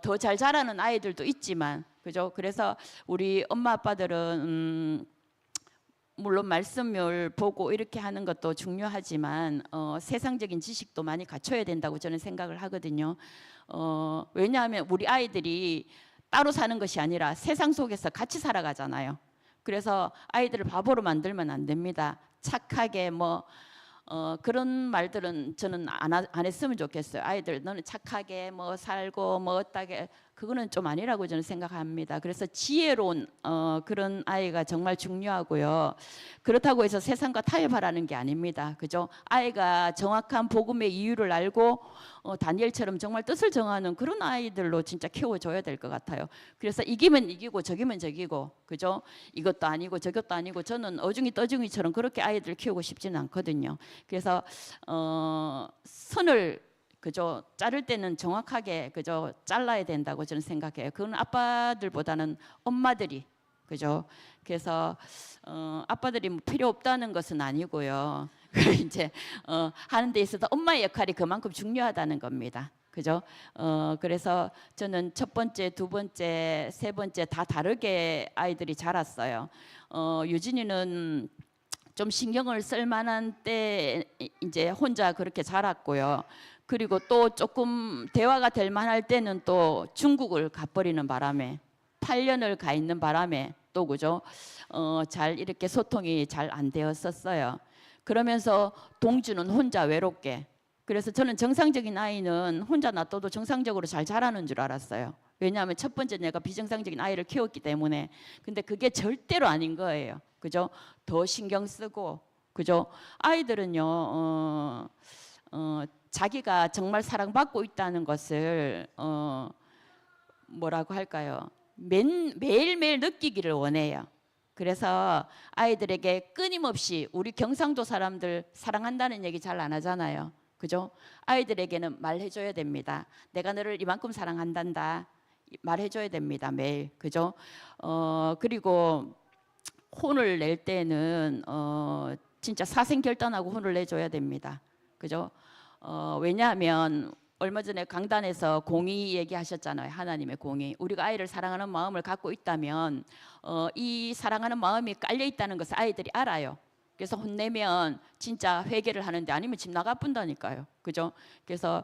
더 잘 자라는 아이들도 있지만 그죠? 그래서 우리 엄마 아빠들은 물론 말씀을 보고 이렇게 하는 것도 중요하지만 세상적인 지식도 많이 갖춰야 된다고 저는 생각을 하거든요. 왜냐하면 우리 아이들이 따로 사는 것이 아니라 세상 속에서 같이 살아가잖아요. 그래서 아이들을 바보로 만들면 안 됩니다. 착하게 그런 말들은 저는 안 했으면 좋겠어요. 아이들 너는 착하게 살고 어따게 그거는 좀 아니라고 저는 생각합니다. 그래서 지혜로운 그런 아이가 정말 중요하고요. 그렇다고 해서 세상과 타협하라는 게 아닙니다. 그죠? 아이가 정확한 복음의 이유를 알고 다니엘처럼 정말 뜻을 정하는 그런 아이들로 진짜 키워줘야 될 것 같아요. 그래서 이기면 이기고 저기면 저기고 그죠? 이것도 아니고 저것도 아니고 저는 어중이 떠중이처럼 그렇게 아이들 키우고 싶지는 않거든요. 그래서 선을 그죠? 자를 때는 정확하게 그죠? 잘라야 된다고 저는 생각해요. 그건 아빠들보다는 엄마들이 그죠? 그래서 아빠들이 필요 없다는 것은 아니고요. 이제 하는 데 있어서 엄마의 역할이 그만큼 중요하다는 겁니다. 그죠? 그래서 저는 첫 번째, 두 번째, 세 번째 다 다르게 아이들이 자랐어요. 유진이는 좀 신경을 쓸 만한 때 이제 혼자 그렇게 자랐고요. 그리고 또 조금 대화가 될 만할 때는 또 중국을 가버리는 바람에 8년을 가 있는 바람에 또 그죠? 잘 이렇게 소통이 잘 안 되었었어요. 그러면서 동주는 혼자 외롭게. 그래서 저는 정상적인 아이는 혼자 놔둬도 정상적으로 잘 자라는 줄 알았어요. 왜냐하면 첫 번째 내가 비정상적인 아이를 키웠기 때문에. 근데 그게 절대로 아닌 거예요. 그죠? 더 신경 쓰고 그죠? 아이들은요. 자기가 정말 사랑받고 있다는 것을 뭐라고 할까요? 매일매일 느끼기를 원해요. 그래서 아이들에게 끊임없이 우리 경상도 사람들 사랑한다는 얘기 잘 안 하잖아요. 그죠? 아이들에게는 말해줘야 됩니다. 내가 너를 이만큼 사랑한단다. 말해줘야 됩니다. 매일. 그죠? 그리고 혼을 낼 때는 진짜 사생결단하고 혼을 내줘야 됩니다. 그죠? 왜냐하면 얼마 전에 강단에서 공의 얘기하셨잖아요. 하나님의 공의. 우리가 아이를 사랑하는 마음을 갖고 있다면 이 사랑하는 마음이 깔려 있다는 것을 아이들이 알아요. 그래서 혼내면 진짜 회개를 하는데 아니면 집 나가 뿐다니까요. 그죠? 그래서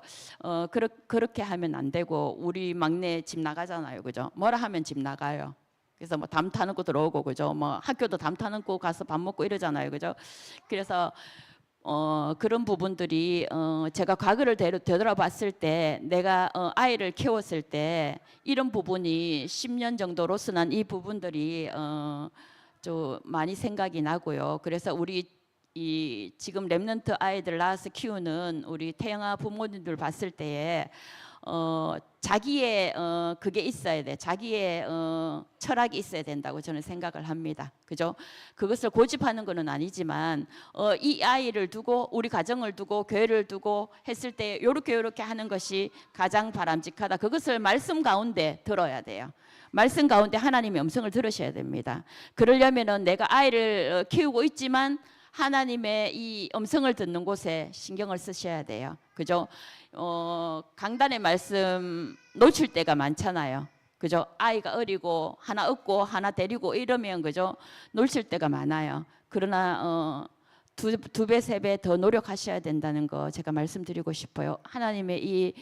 그렇게 하면 안 되고 우리 막내 집 나가잖아요. 그죠? 뭐라 하면 집 나가요. 그래서 뭐 담 타는 거 들어오고 그죠? 뭐 학교도 담 타는 거 가서 밥 먹고 이러잖아요. 그죠? 그래서 그런 부분들이 제가 과거를 되돌아봤을 때 내가 아이를 키웠을 때 이런 부분이 10년 정도로서는 이 부분들이 좀 많이 생각이 나고요. 그래서 우리 이 지금 랩런트 아이들 낳아서 키우는 우리 태영아 부모님들 봤을 때에 자기의 그게 있어야 돼. 자기의 철학이 있어야 된다고 저는 생각을 합니다. 그죠? 그것을 고집하는 것은 아니지만 이 아이를 두고 우리 가정을 두고 교회를 두고 했을 때 요렇게 하는 것이 가장 바람직하다. 그것을 말씀 가운데 들어야 돼요. 말씀 가운데 하나님의 음성을 들으셔야 됩니다. 그러려면은 내가 아이를 키우고 있지만 하나님의 이 음성을 듣는 곳에 신경을 쓰셔야 돼요. 그죠? 강단의 말씀 놓칠 때가 많잖아요. 그죠? 아이가 어리고 하나 얻고 하나 데리고 이러면 그죠? 놓칠 때가 많아요. 그러나 두 배, 세 배 더 노력하셔야 된다는 거 제가 말씀드리고 싶어요. 하나님의 이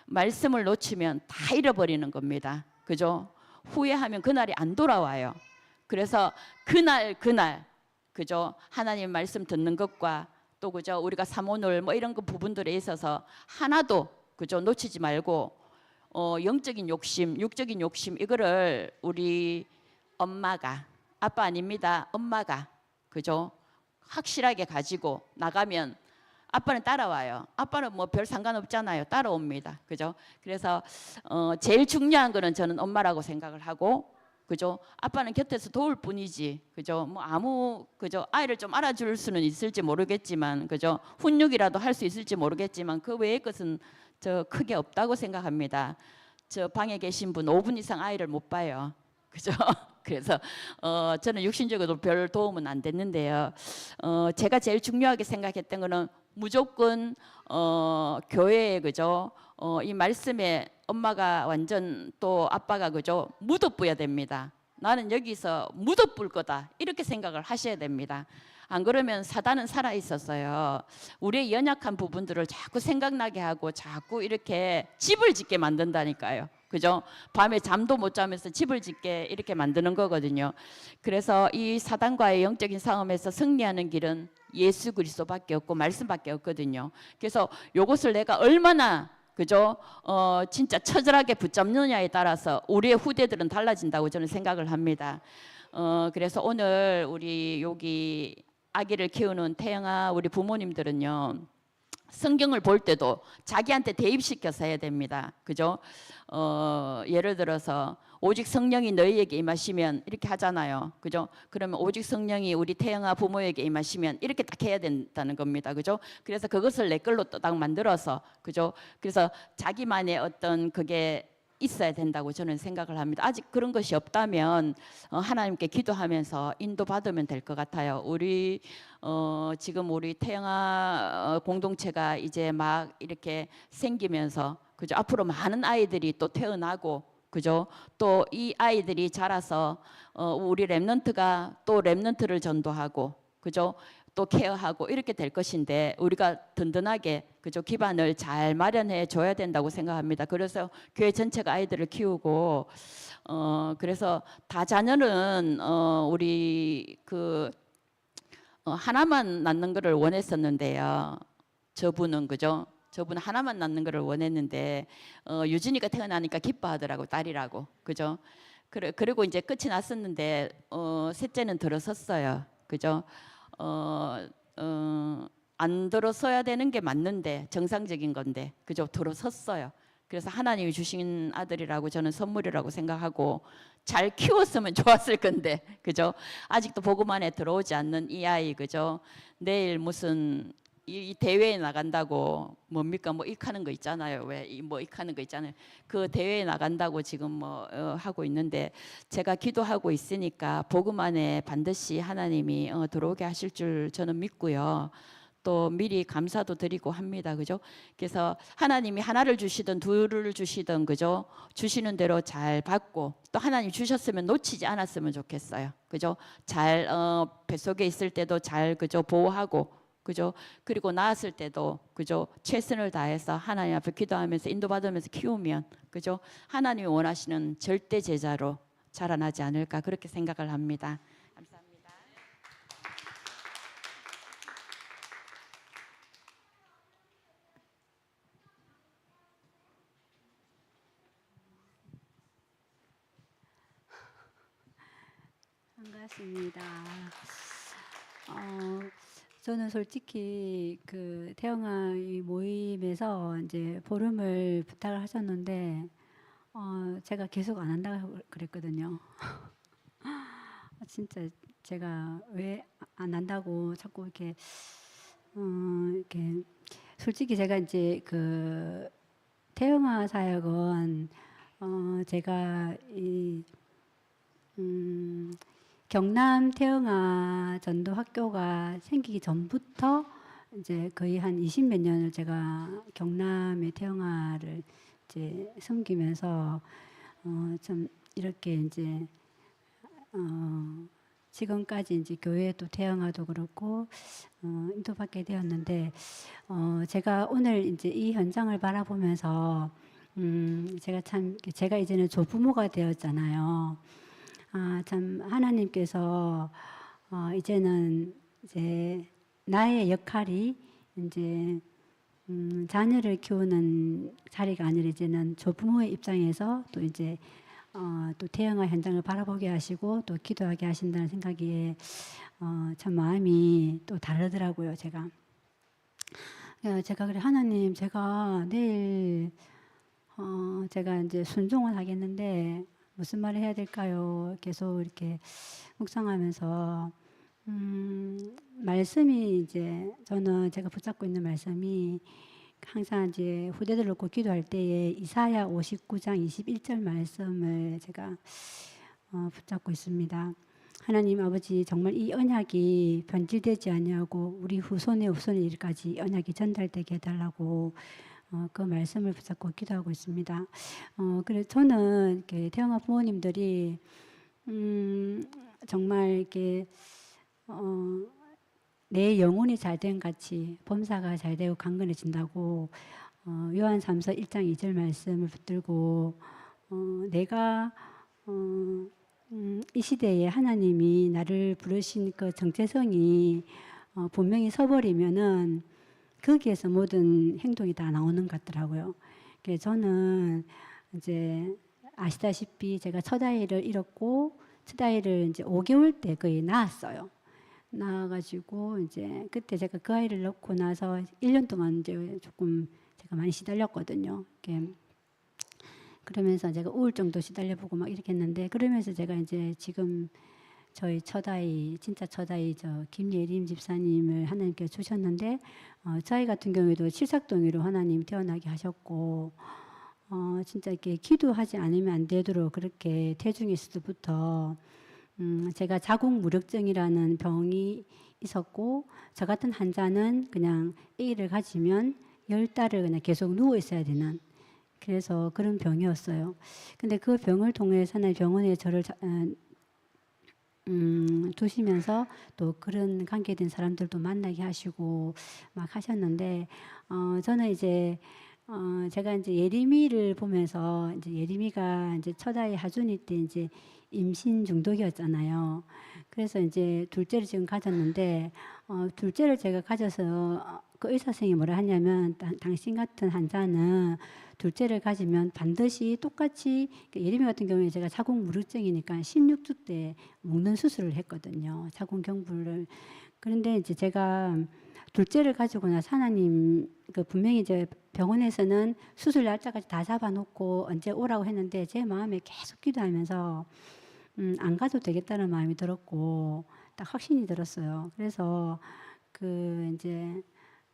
말씀을 놓치면 다 잃어버리는 겁니다. 그죠? 후회하면 그날이 안 돌아와요. 그래서 그날 그죠? 하나님 말씀 듣는 것과 또 그죠? 우리가 사모놀 뭐 이런 그 부분들에 있어서 하나도 그죠? 놓치지 말고 영적인 욕심, 육적인 욕심 이거를 우리 엄마가 아빠 아닙니다. 엄마가 그죠? 확실하게 가지고 나가면 아빠는 따라와요. 아빠는 뭐 별 상관없잖아요. 따라옵니다. 그죠? 그래서 제일 중요한 거는 저는 엄마라고 생각을 하고 그죠? 아빠는 곁에서 도울 뿐이지. 그죠? 뭐 그죠? 아이를 좀 알아줄 수는 있을지 모르겠지만 그죠? 훈육이라도 할 수 있을지 모르겠지만 그 외의 것은 저 크게 없다고 생각합니다. 저 방에 계신 분 5분 이상 아이를 못 봐요. 그죠? 그래서 저는 육신적으로 별 도움은 안 됐는데요. 제가 제일 중요하게 생각했던 거는 무조건 교회에 그죠? 이 말씀에 엄마가 완전 또 아빠가 그죠? 묻어뿌야 됩니다. 나는 여기서 묻어뿌릴 거다 이렇게 생각을 하셔야 됩니다. 안 그러면 사단은 살아 있었어요. 우리의 연약한 부분들을 자꾸 생각나게 하고 자꾸 이렇게 집을 짓게 만든다니까요. 그죠? 밤에 잠도 못 자면서 집을 짓게 이렇게 만드는 거거든요. 그래서 이 사단과의 영적인 싸움에서 승리하는 길은 예수 그리스도밖에 없고 말씀밖에 없거든요. 그래서 이것을 내가 얼마나 그죠? 진짜 처절하게 붙잡느냐에 따라서 우리의 후대들은 달라진다고 저는 생각을 합니다. 그래서 오늘 우리 여기 아기를 키우는 태영아 우리 부모님들은요. 성경을 볼 때도 자기한테 대입시켜서 해야 됩니다. 그죠? 예를 들어서 오직 성령이 너희에게 임하시면 이렇게 하잖아요. 그죠? 그러면 오직 성령이 우리 태영아 부모에게 임하시면 이렇게 딱 해야 된다는 겁니다. 그죠? 그래서 그것을 내 걸로 딱 만들어서 그죠? 그래서 자기만의 어떤 그게 있어야 된다고 저는 생각을 합니다. 아직 그런 것이 없다면 하나님께 기도하면서 인도받으면 될 것 같아요. 우리 지금 우리 태영아 공동체가 이제 막 이렇게 생기면서 그죠? 앞으로 많은 아이들이 또 태어나고 그죠? 또 이 아이들이 자라서 우리 랩런트가 또 랩런트를 전도하고 그죠? 또 케어하고 이렇게 될 것인데 우리가 든든하게 그죠? 기반을 잘 마련해 줘야 된다고 생각합니다. 그래서 교회 전체가 아이들을 키우고 그래서 다자녀는 우리 그 하나만 낳는 것을 원했었는데요. 저분은 그죠? 저분은 하나만 낳는 것을 원했는데 유진이가 태어나니까 기뻐하더라고 딸이라고 그죠? 그리고 이제 끝이 났었는데 셋째는 들어섰어요. 그죠? 안 들어서야 되는 게 맞는데 정상적인 건데 그죠? 들어섰어요. 그래서 하나님이 주신 아들이라고 저는 선물이라고 생각하고 잘 키웠으면 좋았을 건데 그죠? 아직도 복음 안에 들어오지 않는 이 아이 그죠? 내일 무슨 이 대회에 나간다고 뭡니까 뭐 익하는 거 있잖아요. 왜 뭐 익하는 거 있잖아요. 그 대회에 나간다고 지금 뭐 하고 있는데 제가 기도하고 있으니까 복음 안에 반드시 하나님이 들어오게 하실 줄 저는 믿고요. 또 미리 감사도 드리고 합니다. 그죠? 그래서 하나님이 하나를 주시든 둘을 주시든 그죠? 주시는 대로 잘 받고 또 하나님 주셨으면 놓치지 않았으면 좋겠어요. 그죠? 잘 뱃속에 있을 때도 잘 그죠? 보호하고 그죠? 그리고 낳았을 때도 그죠? 최선을 다해서 하나님 앞에 기도하면서 인도받으면서 키우면 그죠? 하나님이 원하시는 절대 제자로 자라나지 않을까 그렇게 생각을 합니다. 감사합니다. 반갑습니다. 어, 저는 솔직히 그 태영아 이 모임에서 이제 보름을 부탁을 하셨는데 제가 계속 안 한다고 그랬거든요. 진짜 제가 왜 안 한다고 자꾸 이렇게 솔직히 제가 이제 그 태영아 사역은 제가 이 경남 태영아 전도 학교가 생기기 전부터 이제 거의 한 20몇 년을 제가 경남의 태영아를 이제 섬기면서 좀 이렇게 이제 지금까지 이제 교회도 태영아도 그렇고 인도받게 되었는데 제가 오늘 이제 이 현장을 바라보면서 제가 이제는 조부모가 되었잖아요. 참 하나님께서 이제는 이제 나의 역할이 이제 자녀를 키우는 자리가 아니라 이제는 조부모의 입장에서 또 이제 또 태영아 현장을 바라보게 하시고 또 기도하게 하신다는 생각이 참 마음이 또 다르더라고요. 제가 그래 하나님 제가 내일 제가 이제 순종을 하겠는데 무슨 말을 해야 될까요? 계속 이렇게 묵상하면서 말씀이 이제 저는 제가 붙잡고 있는 말씀이 항상 이제 후대들 놓고 기도할 때에 이사야 59장 21절 말씀을 제가 붙잡고 있습니다. 하나님 아버지 정말 이 언약이 변질되지 아니하고 우리 후손의 후손의 일까지 언약이 전달되게 해달라고 그 말씀을 붙잡고 기도하고 있습니다. 그래서 저는 이렇게 태영아 부모님들이 정말 이렇게 내 영혼이 잘된 같이 범사가 잘되고 강건해진다고 요한 3서 1장 2절 말씀을 붙들고 내가 이 시대에 하나님이 나를 부르신 그 정체성이 분명히 서버리면은 거기에서 모든 행동이 다 나오는 것 같더라고요. 그래서 저는 이제 아시다시피 제가 첫 아이를 잃었고 첫 아이를 이제 5개월 때 거의 낳았어요. 낳아가지고 이제 그때 제가 그 아이를 낳고 나서 1년 동안 이제 조금 제가 많이 시달렸거든요. 그러면서 제가 우울증도 시달려보고 막 이렇게 했는데 그러면서 제가 이제 지금 저희 첫 아이 진짜 첫 아이 저 김예림 집사님을 하나님께 주셨는데 저희 같은 경우에도 칠삭동의로 하나님 태어나게 하셨고 진짜 이렇게 기도하지 않으면 안 되도록 그렇게 태중에서 때부터 제가 자궁무력증이라는 병이 있었고 저 같은 환자는 그냥 아기를 가지면 10달을 그냥 계속 누워 있어야 되는 그래서 그런 병이었어요. 근데 그 병을 통해서 하나님 병원에 저를 두시면서 또 그런 관계된 사람들도 만나게 하시고 막 하셨는데 저는 이제 제가 이제 예림이를 보면서 이제 예림이가 이제 첫 아이 하준이 때 이제 임신 중독이었잖아요. 그래서 이제 둘째를 지금 가졌는데 둘째를 제가 가져서 그 의사 선생님이 뭐라 하냐면 당신 같은 환자는 둘째를 가지면 반드시 똑같이 예림이 같은 경우에 제가 자궁무력증이니까 16주 때 먹는 수술을 했거든요. 자궁경부를. 그런데 이제 제가 둘째를 가지고 나서 하나님 그 분명히 이제 병원에서는 수술 날짜까지 다 잡아놓고 언제 오라고 했는데 제 마음에 계속 기도하면서 안 가도 되겠다는 마음이 들었고 딱 확신이 들었어요. 그래서 그 이제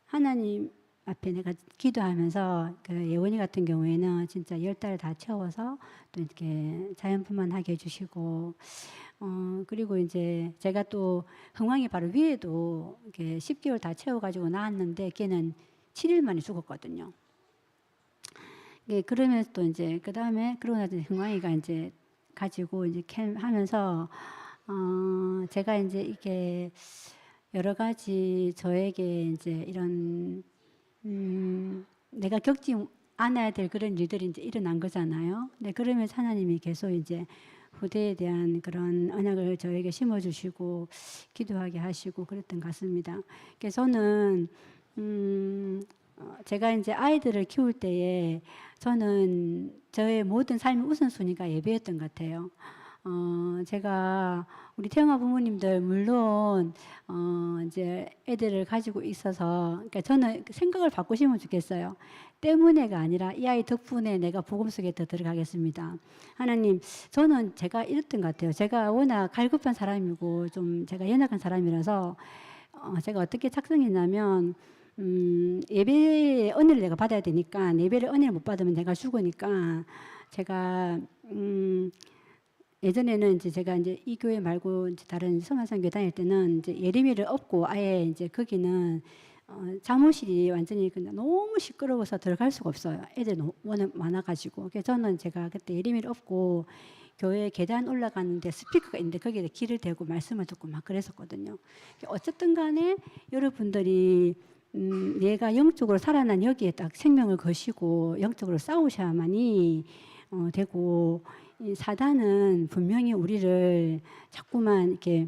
하나님 앞에 내가 기도하면서 그 예원이 같은 경우에는 진짜 10달 다 채워서 또 이렇게 자연분만하게 해주시고 그리고 이제 제가 또 흥왕이 바로 위에도 이렇게 10개월 다 채워가지고 낳았는데 걔는 7일 만에 죽었거든요. 예, 그러면서 또 이제 그 다음에 그러고 나서 흥왕이가 이제 가지고 이제 캠 하면서 제가 이제 이게 여러 가지 저에게 이제 이런 내가 겪지 않아야 될 그런 일들이 이제 일어난 거잖아요. 네, 그러면서 하나님이 계속 이제 후대에 대한 그런 언약을 저에게 심어주시고 기도하게 하시고 그랬던 것 같습니다. 그래서 저는 제가 이제 아이들을 키울 때에 저는 저의 모든 삶의 우선순위가 예배였던 것 같아요. 제가 우리 태영아 부모님들 물론 이제 애들을 가지고 있어서 그러니까 저는 생각을 바꾸시면 좋겠어요. 때문에가 아니라 이 아이 덕분에 내가 복음 속에 더 들어가겠습니다. 하나님, 저는 제가 이랬던 것 같아요. 제가 워낙 갈급한 사람이고 좀 제가 연약한 사람이라서 제가 어떻게 착성했냐면 예배의 은혜를 내가 받아야 되니까 예배를 은혜를 못 받으면 내가 죽으니까 제가 예전에는 이제 제가 이제 이 교회 말고 이제 다른 성화상교 다닐 때는 이제 예림이를 업고 아예 이제 거기는 잠옷실이 완전히 그냥 너무 시끄러워서 들어갈 수가 없어요. 애들 너무 워낙 많아가지고. 그래서 저는 제가 그때 예림이를 업고 교회 계단 올라가는데 스피커가 있는데 거기에 귀를 대고 말씀을 듣고 막 그랬었거든요. 어쨌든 간에 여러분들이 얘가 영적으로 살아난 여기에 딱 생명을 거시고 영적으로 싸우셔야만이 되고 이 사단은 분명히 우리를 자꾸만 이렇게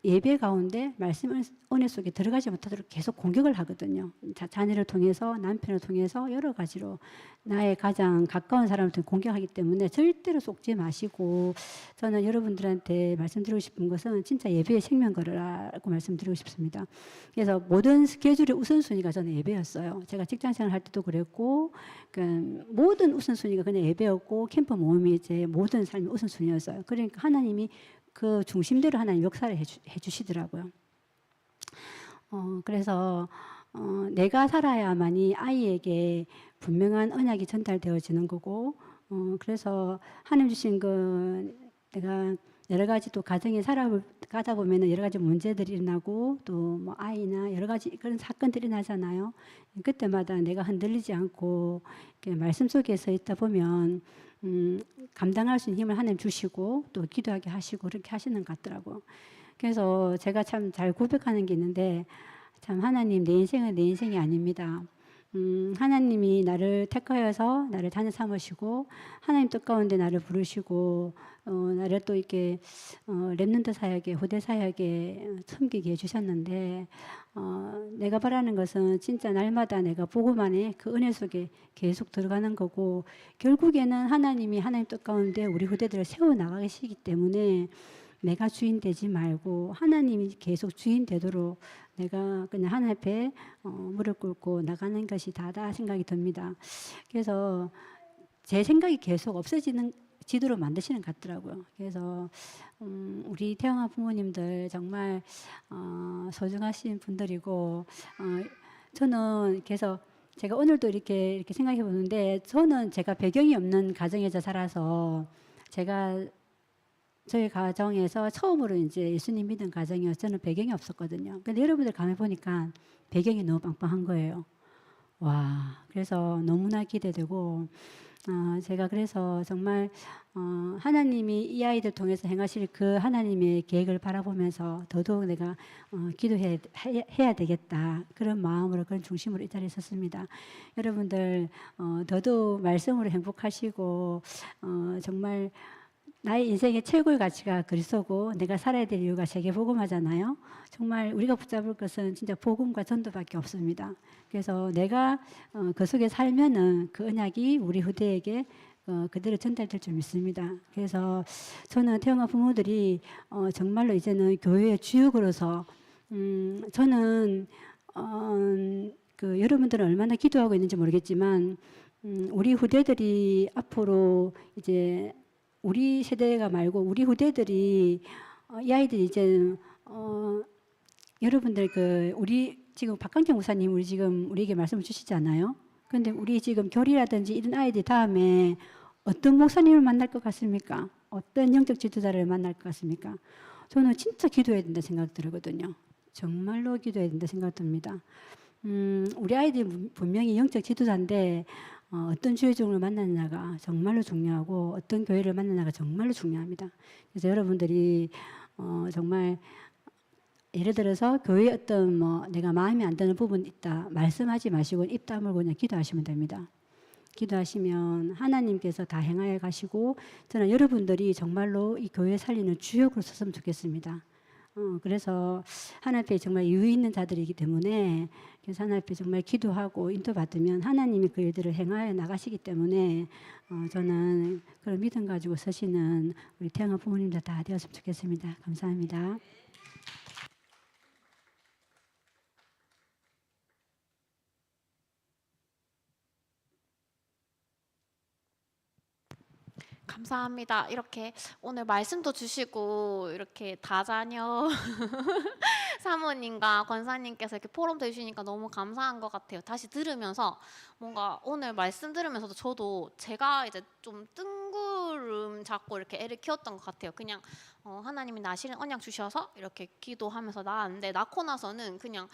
예배 가운데 말씀 은혜 속에 들어가지 못하도록 계속 공격을 하거든요. 자녀를 통해서 남편을 통해서 여러 가지로 나의 가장 가까운 사람을 통해 공격하기 때문에 절대로 속지 마시고 저는 여러분들한테 말씀드리고 싶은 것은 진짜 예배의 생명 걸으라고 말씀드리고 싶습니다. 그래서 모든 스케줄의 우선순위가 저는 예배였어요. 제가 직장생활 할 때도 그랬고 모든 우선순위가 그냥 예배였고 캠프 모임이 이제 모든 삶의 우선순위였어요. 그러니까 하나님이 그 중심대로 하나님 역사를 해주시더라고요. 그래서 내가 살아야만이 아이에게 분명한 언약이 전달되어지는 거고 그래서 하나님 주신 그 내가 여러 가지 또 가정에 살아가다 보면은 여러 가지 문제들이 일어나고 또 뭐 아이나 여러 가지 그런 사건들이 나잖아요. 그때마다 내가 흔들리지 않고 말씀 속에 서 있다 보면 감당할 수 있는 힘을 하나님 주시고 또 기도하게 하시고 그렇게 하시는 것 같더라고요. 그래서 제가 참 잘 고백하는 게 있는데 참 하나님 내 인생은 내 인생이 아닙니다. 하나님이 나를 택하여서 나를 자녀 삼으시고 하나님 뜻 가운데 나를 부르시고 나를 또 이렇게 렘넌트 사역에 후대 사역에 섬기게 해주셨는데 내가 바라는 것은 진짜 날마다 내가 복음 안에 그 은혜 속에 계속 들어가는 거고 결국에는 하나님이 하나님 뜻 가운데 우리 후대들을 세워나가시기 때문에 내가 주인 되지 말고 하나님이 계속 주인 되도록 내가 그냥 하나님 앞에 무릎 꿇고 나가는 것이 다다 생각이 듭니다. 그래서 제 생각이 계속 없어지는 지도로 만드시는 것 같더라고요. 그래서 우리 태영아 부모님들 정말 소중하신 분들이고 저는 그래서 제가 오늘도 이렇게 생각해 보는데 저는 제가 배경이 없는 가정에서 살아서 저희 가정에서 처음으로 이제 예수님 믿은 가정이어서 저는 배경이 없었거든요. 근데 여러분들 가면 보니까 배경이 너무 빵빵한 거예요. 와, 그래서 너무나 기대되고 제가 그래서 정말 하나님이 이 아이들 통해서 행하실 그 하나님의 계획을 바라보면서 더더욱 내가 기도해야 되겠다 그런 마음으로 그런 중심으로 이 자리에 섰습니다. 여러분들 더더욱 말씀으로 행복하시고 정말 나의 인생의 최고의 가치가 그리스도고 내가 살아야 될 이유가 세계복음하잖아요. 정말 우리가 붙잡을 것은 진짜 복음과 전도밖에 없습니다. 그래서 내가 그 속에 살면은 그 언약이 우리 후대에게 그대로 전달될 줄 믿습니다. 그래서 저는 태영아 부모들이 정말로 이제는 교회의 주역으로서 저는 그 여러분들은 얼마나 기도하고 있는지 모르겠지만 우리 후대들이 앞으로 이제 우리 세대가 말고 우리 후대들이 이 아이들이 이제 여러분들 그 우리 지금 박강정 목사님 우리 지금 우리에게 말씀을 주시잖아요. 그런데 우리 지금 결이라든지 이런 아이들 다음에 어떤 목사님을 만날 것 같습니까? 어떤 영적 지도자를 만날 것 같습니까? 저는 진짜 기도해야 된다 생각 들거든요. 정말로 기도해야 된다 생각 듭니다. 우리 아이들이 분명히 영적 지도자인데 어떤 주의 종을 만나느냐가 정말로 중요하고 어떤 교회를 만나느냐가 정말로 중요합니다. 그래서 여러분들이 정말 예를 들어서 교회 어떤 뭐 내가 마음에 안 드는 부분이 있다 말씀하지 마시고 입 다물고 그냥 기도하시면 됩니다. 기도하시면 하나님께서 다 행하여 가시고 저는 여러분들이 정말로 이 교회 살리는 주역으로 섰으면 좋겠습니다. 그래서 하나님 앞에 정말 유의 있는 자들이기 때문에 그래서 하나님 앞에 정말 기도하고 인도받으면 하나님이 그 일들을 행하여 나가시기 때문에 저는 그런 믿음 가지고 서시는 우리 태영아 부모님들 다 되었으면 좋겠습니다. 감사합니다. 감사합니다. 이렇게 오늘 말씀도 주시고 이렇게 다자녀 사모님과 권사님께서 이렇게 포럼도 해주시니까 너무 감사한 것 같아요. 다시 들으면서 뭔가 오늘 말씀 들으면서도 저도 제가 이제 좀 뜬구름 잡고 이렇게 애를 키웠던 것 같아요. 그냥 하나님이 나 실은 언약 주셔서 이렇게 기도하면서 낳았는데 낳고 나서는 그냥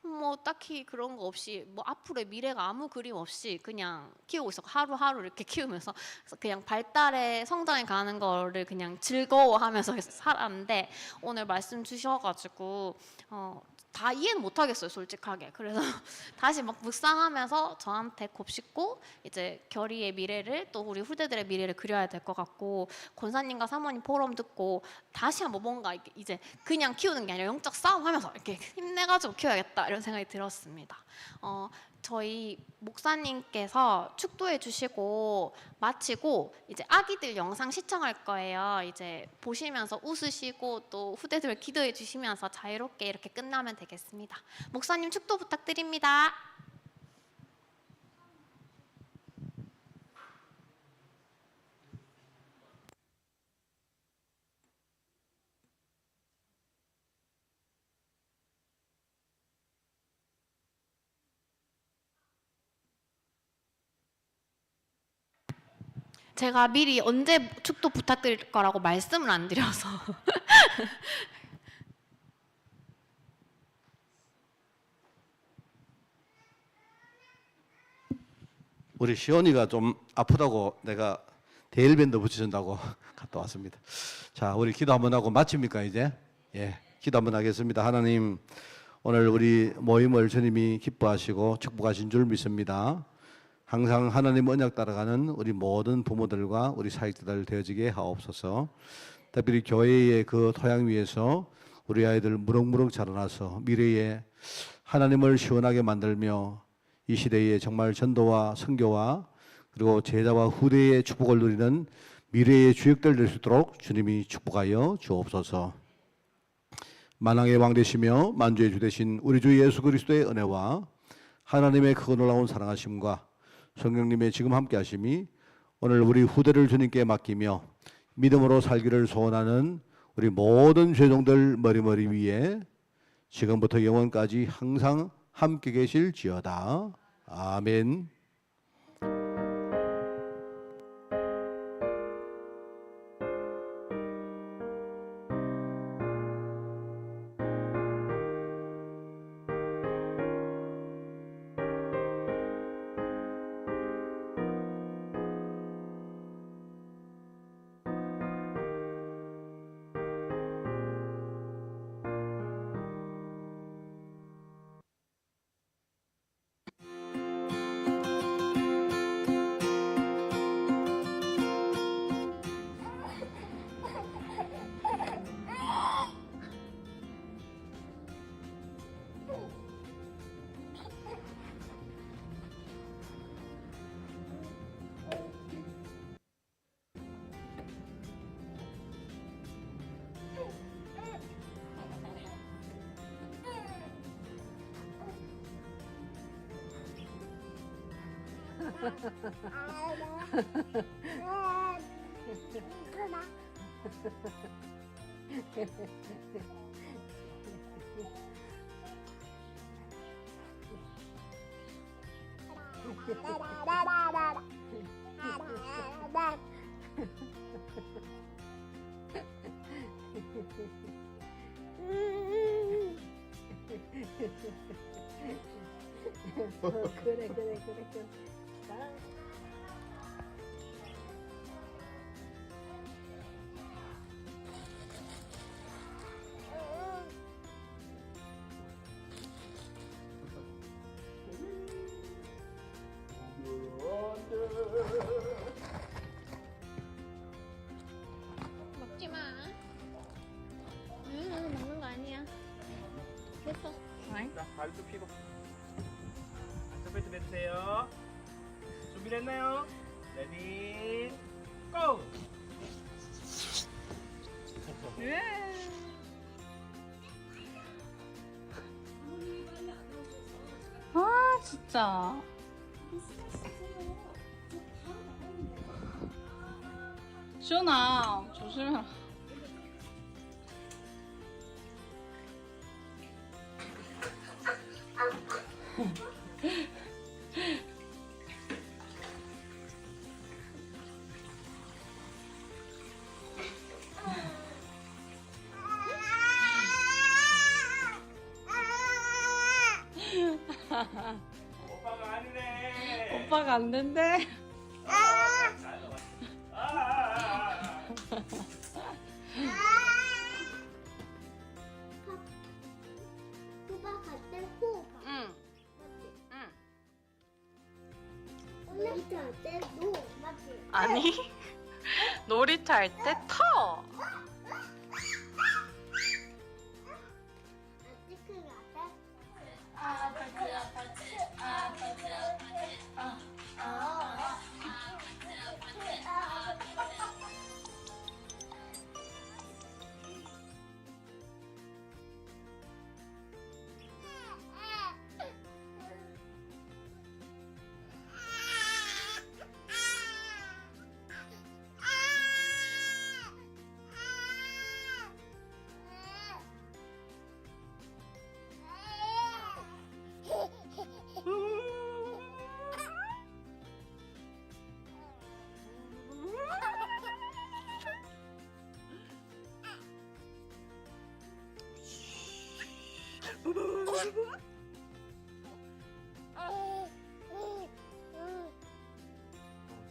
뭐 딱히 그런 거 없이 뭐 앞으로의 미래가 아무 그림 없이 그냥 키우고 있어. 하루하루 이렇게 키우면서 그냥 발달에 성장해 가는 거를 그냥 즐거워하면서 살았는데 오늘 말씀 주셔가지고 다 이해는 못 하겠어요, 솔직하게. 그래서 다시 막 묵상하면서 저한테 곱씹고 이제 결의의 미래를 또 우리 후대들의 미래를 그려야 될 것 같고 권사님과 사모님 포럼 듣고 다시 한번 뭔가 이제 그냥 키우는 게 아니라 영적 싸움하면서 이렇게 힘내가지고 키워야겠다 이런 생각이 들었습니다. 저희 목사님께서 축도해 주시고 마치고 이제 아기들 영상 시청할 거예요. 이제 보시면서 웃으시고 또 후대들 기도해 주시면서 자유롭게 이렇게 끝나면 되겠습니다. 목사님 축도 부탁드립니다. 제가 미리 언제 축도 부탁드릴 거라고 말씀을 안 드려서 우리 시온이가 좀 아프다고 내가 데일밴드 붙여준다고 갔다 왔습니다. 자, 우리 기도 한번 하고 마칩니까 이제? 예, 기도 한번 하겠습니다. 하나님, 오늘 우리 모임을 주님이 기뻐하시고 축복하신 줄 믿습니다. 항상 하나님 언약 따라가는 우리 모든 부모들과 우리 사역자들 되어지게 하옵소서. 특별히 교회의 그 토양 위에서 우리 아이들 무럭무럭 자라나서 미래에 하나님을 시원하게 만들며 이 시대에 정말 전도와 선교와 그리고 제자와 후대의 축복을 누리는 미래의 주역들 될 수 있도록 주님이 축복하여 주옵소서. 만왕의 왕 되시며 만주의 주 되신 우리 주 예수 그리스도의 은혜와 하나님의 크고 놀라운 사랑하심과 성령님의 지금 함께 하심이 오늘 우리 후대를 주님께 맡기며 믿음으로 살기를 소원하는 우리 모든 죄종들 머리머리 위에 지금부터 영원까지 항상 함께 계실지어다. 아멘. 그래. 사랑. 먹지 마. 먹는 거 아니야. 됐어. 자, 발도 피고. 안전벨트 매주세요. 준비됐나요? 레디, 고! 아 진짜. 시원아 조심해라. 오빠가 아니네. 오빠가 안 된대. 호박 할때 호박. 응. 놀이터 할때 노. 맞지? 아니 놀이터 할 때 터. 아티클 할때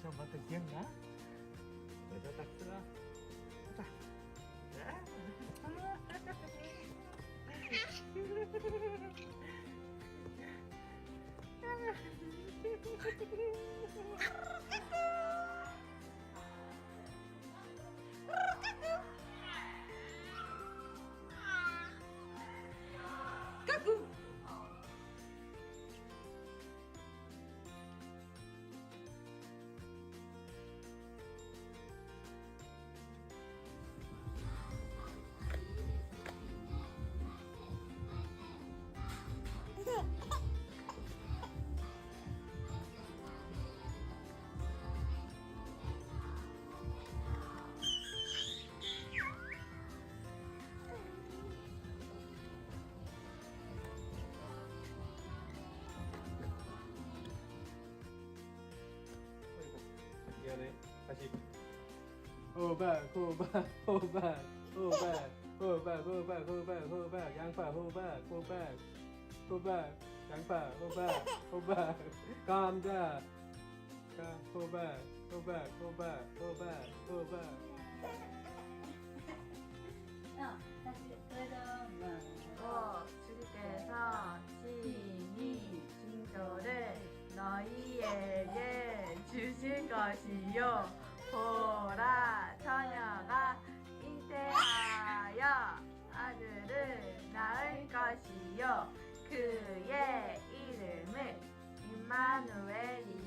siapa bagian ya? Udah tak serah. 미안해. 다시. 호박, 호박, 호박, 호박, 호박, 호박, 호박, 호박, 양파, 호박, 호박, 호박, 양파, 호박, 호박, 감자, 호박, 호박, 호박, 호박, 호박. 주께서 친히 징조를 너희에게 주실 것이요 보라 처녀가 잉태하여 아들을 낳을 것이요 그의 이름을 임마누엘이라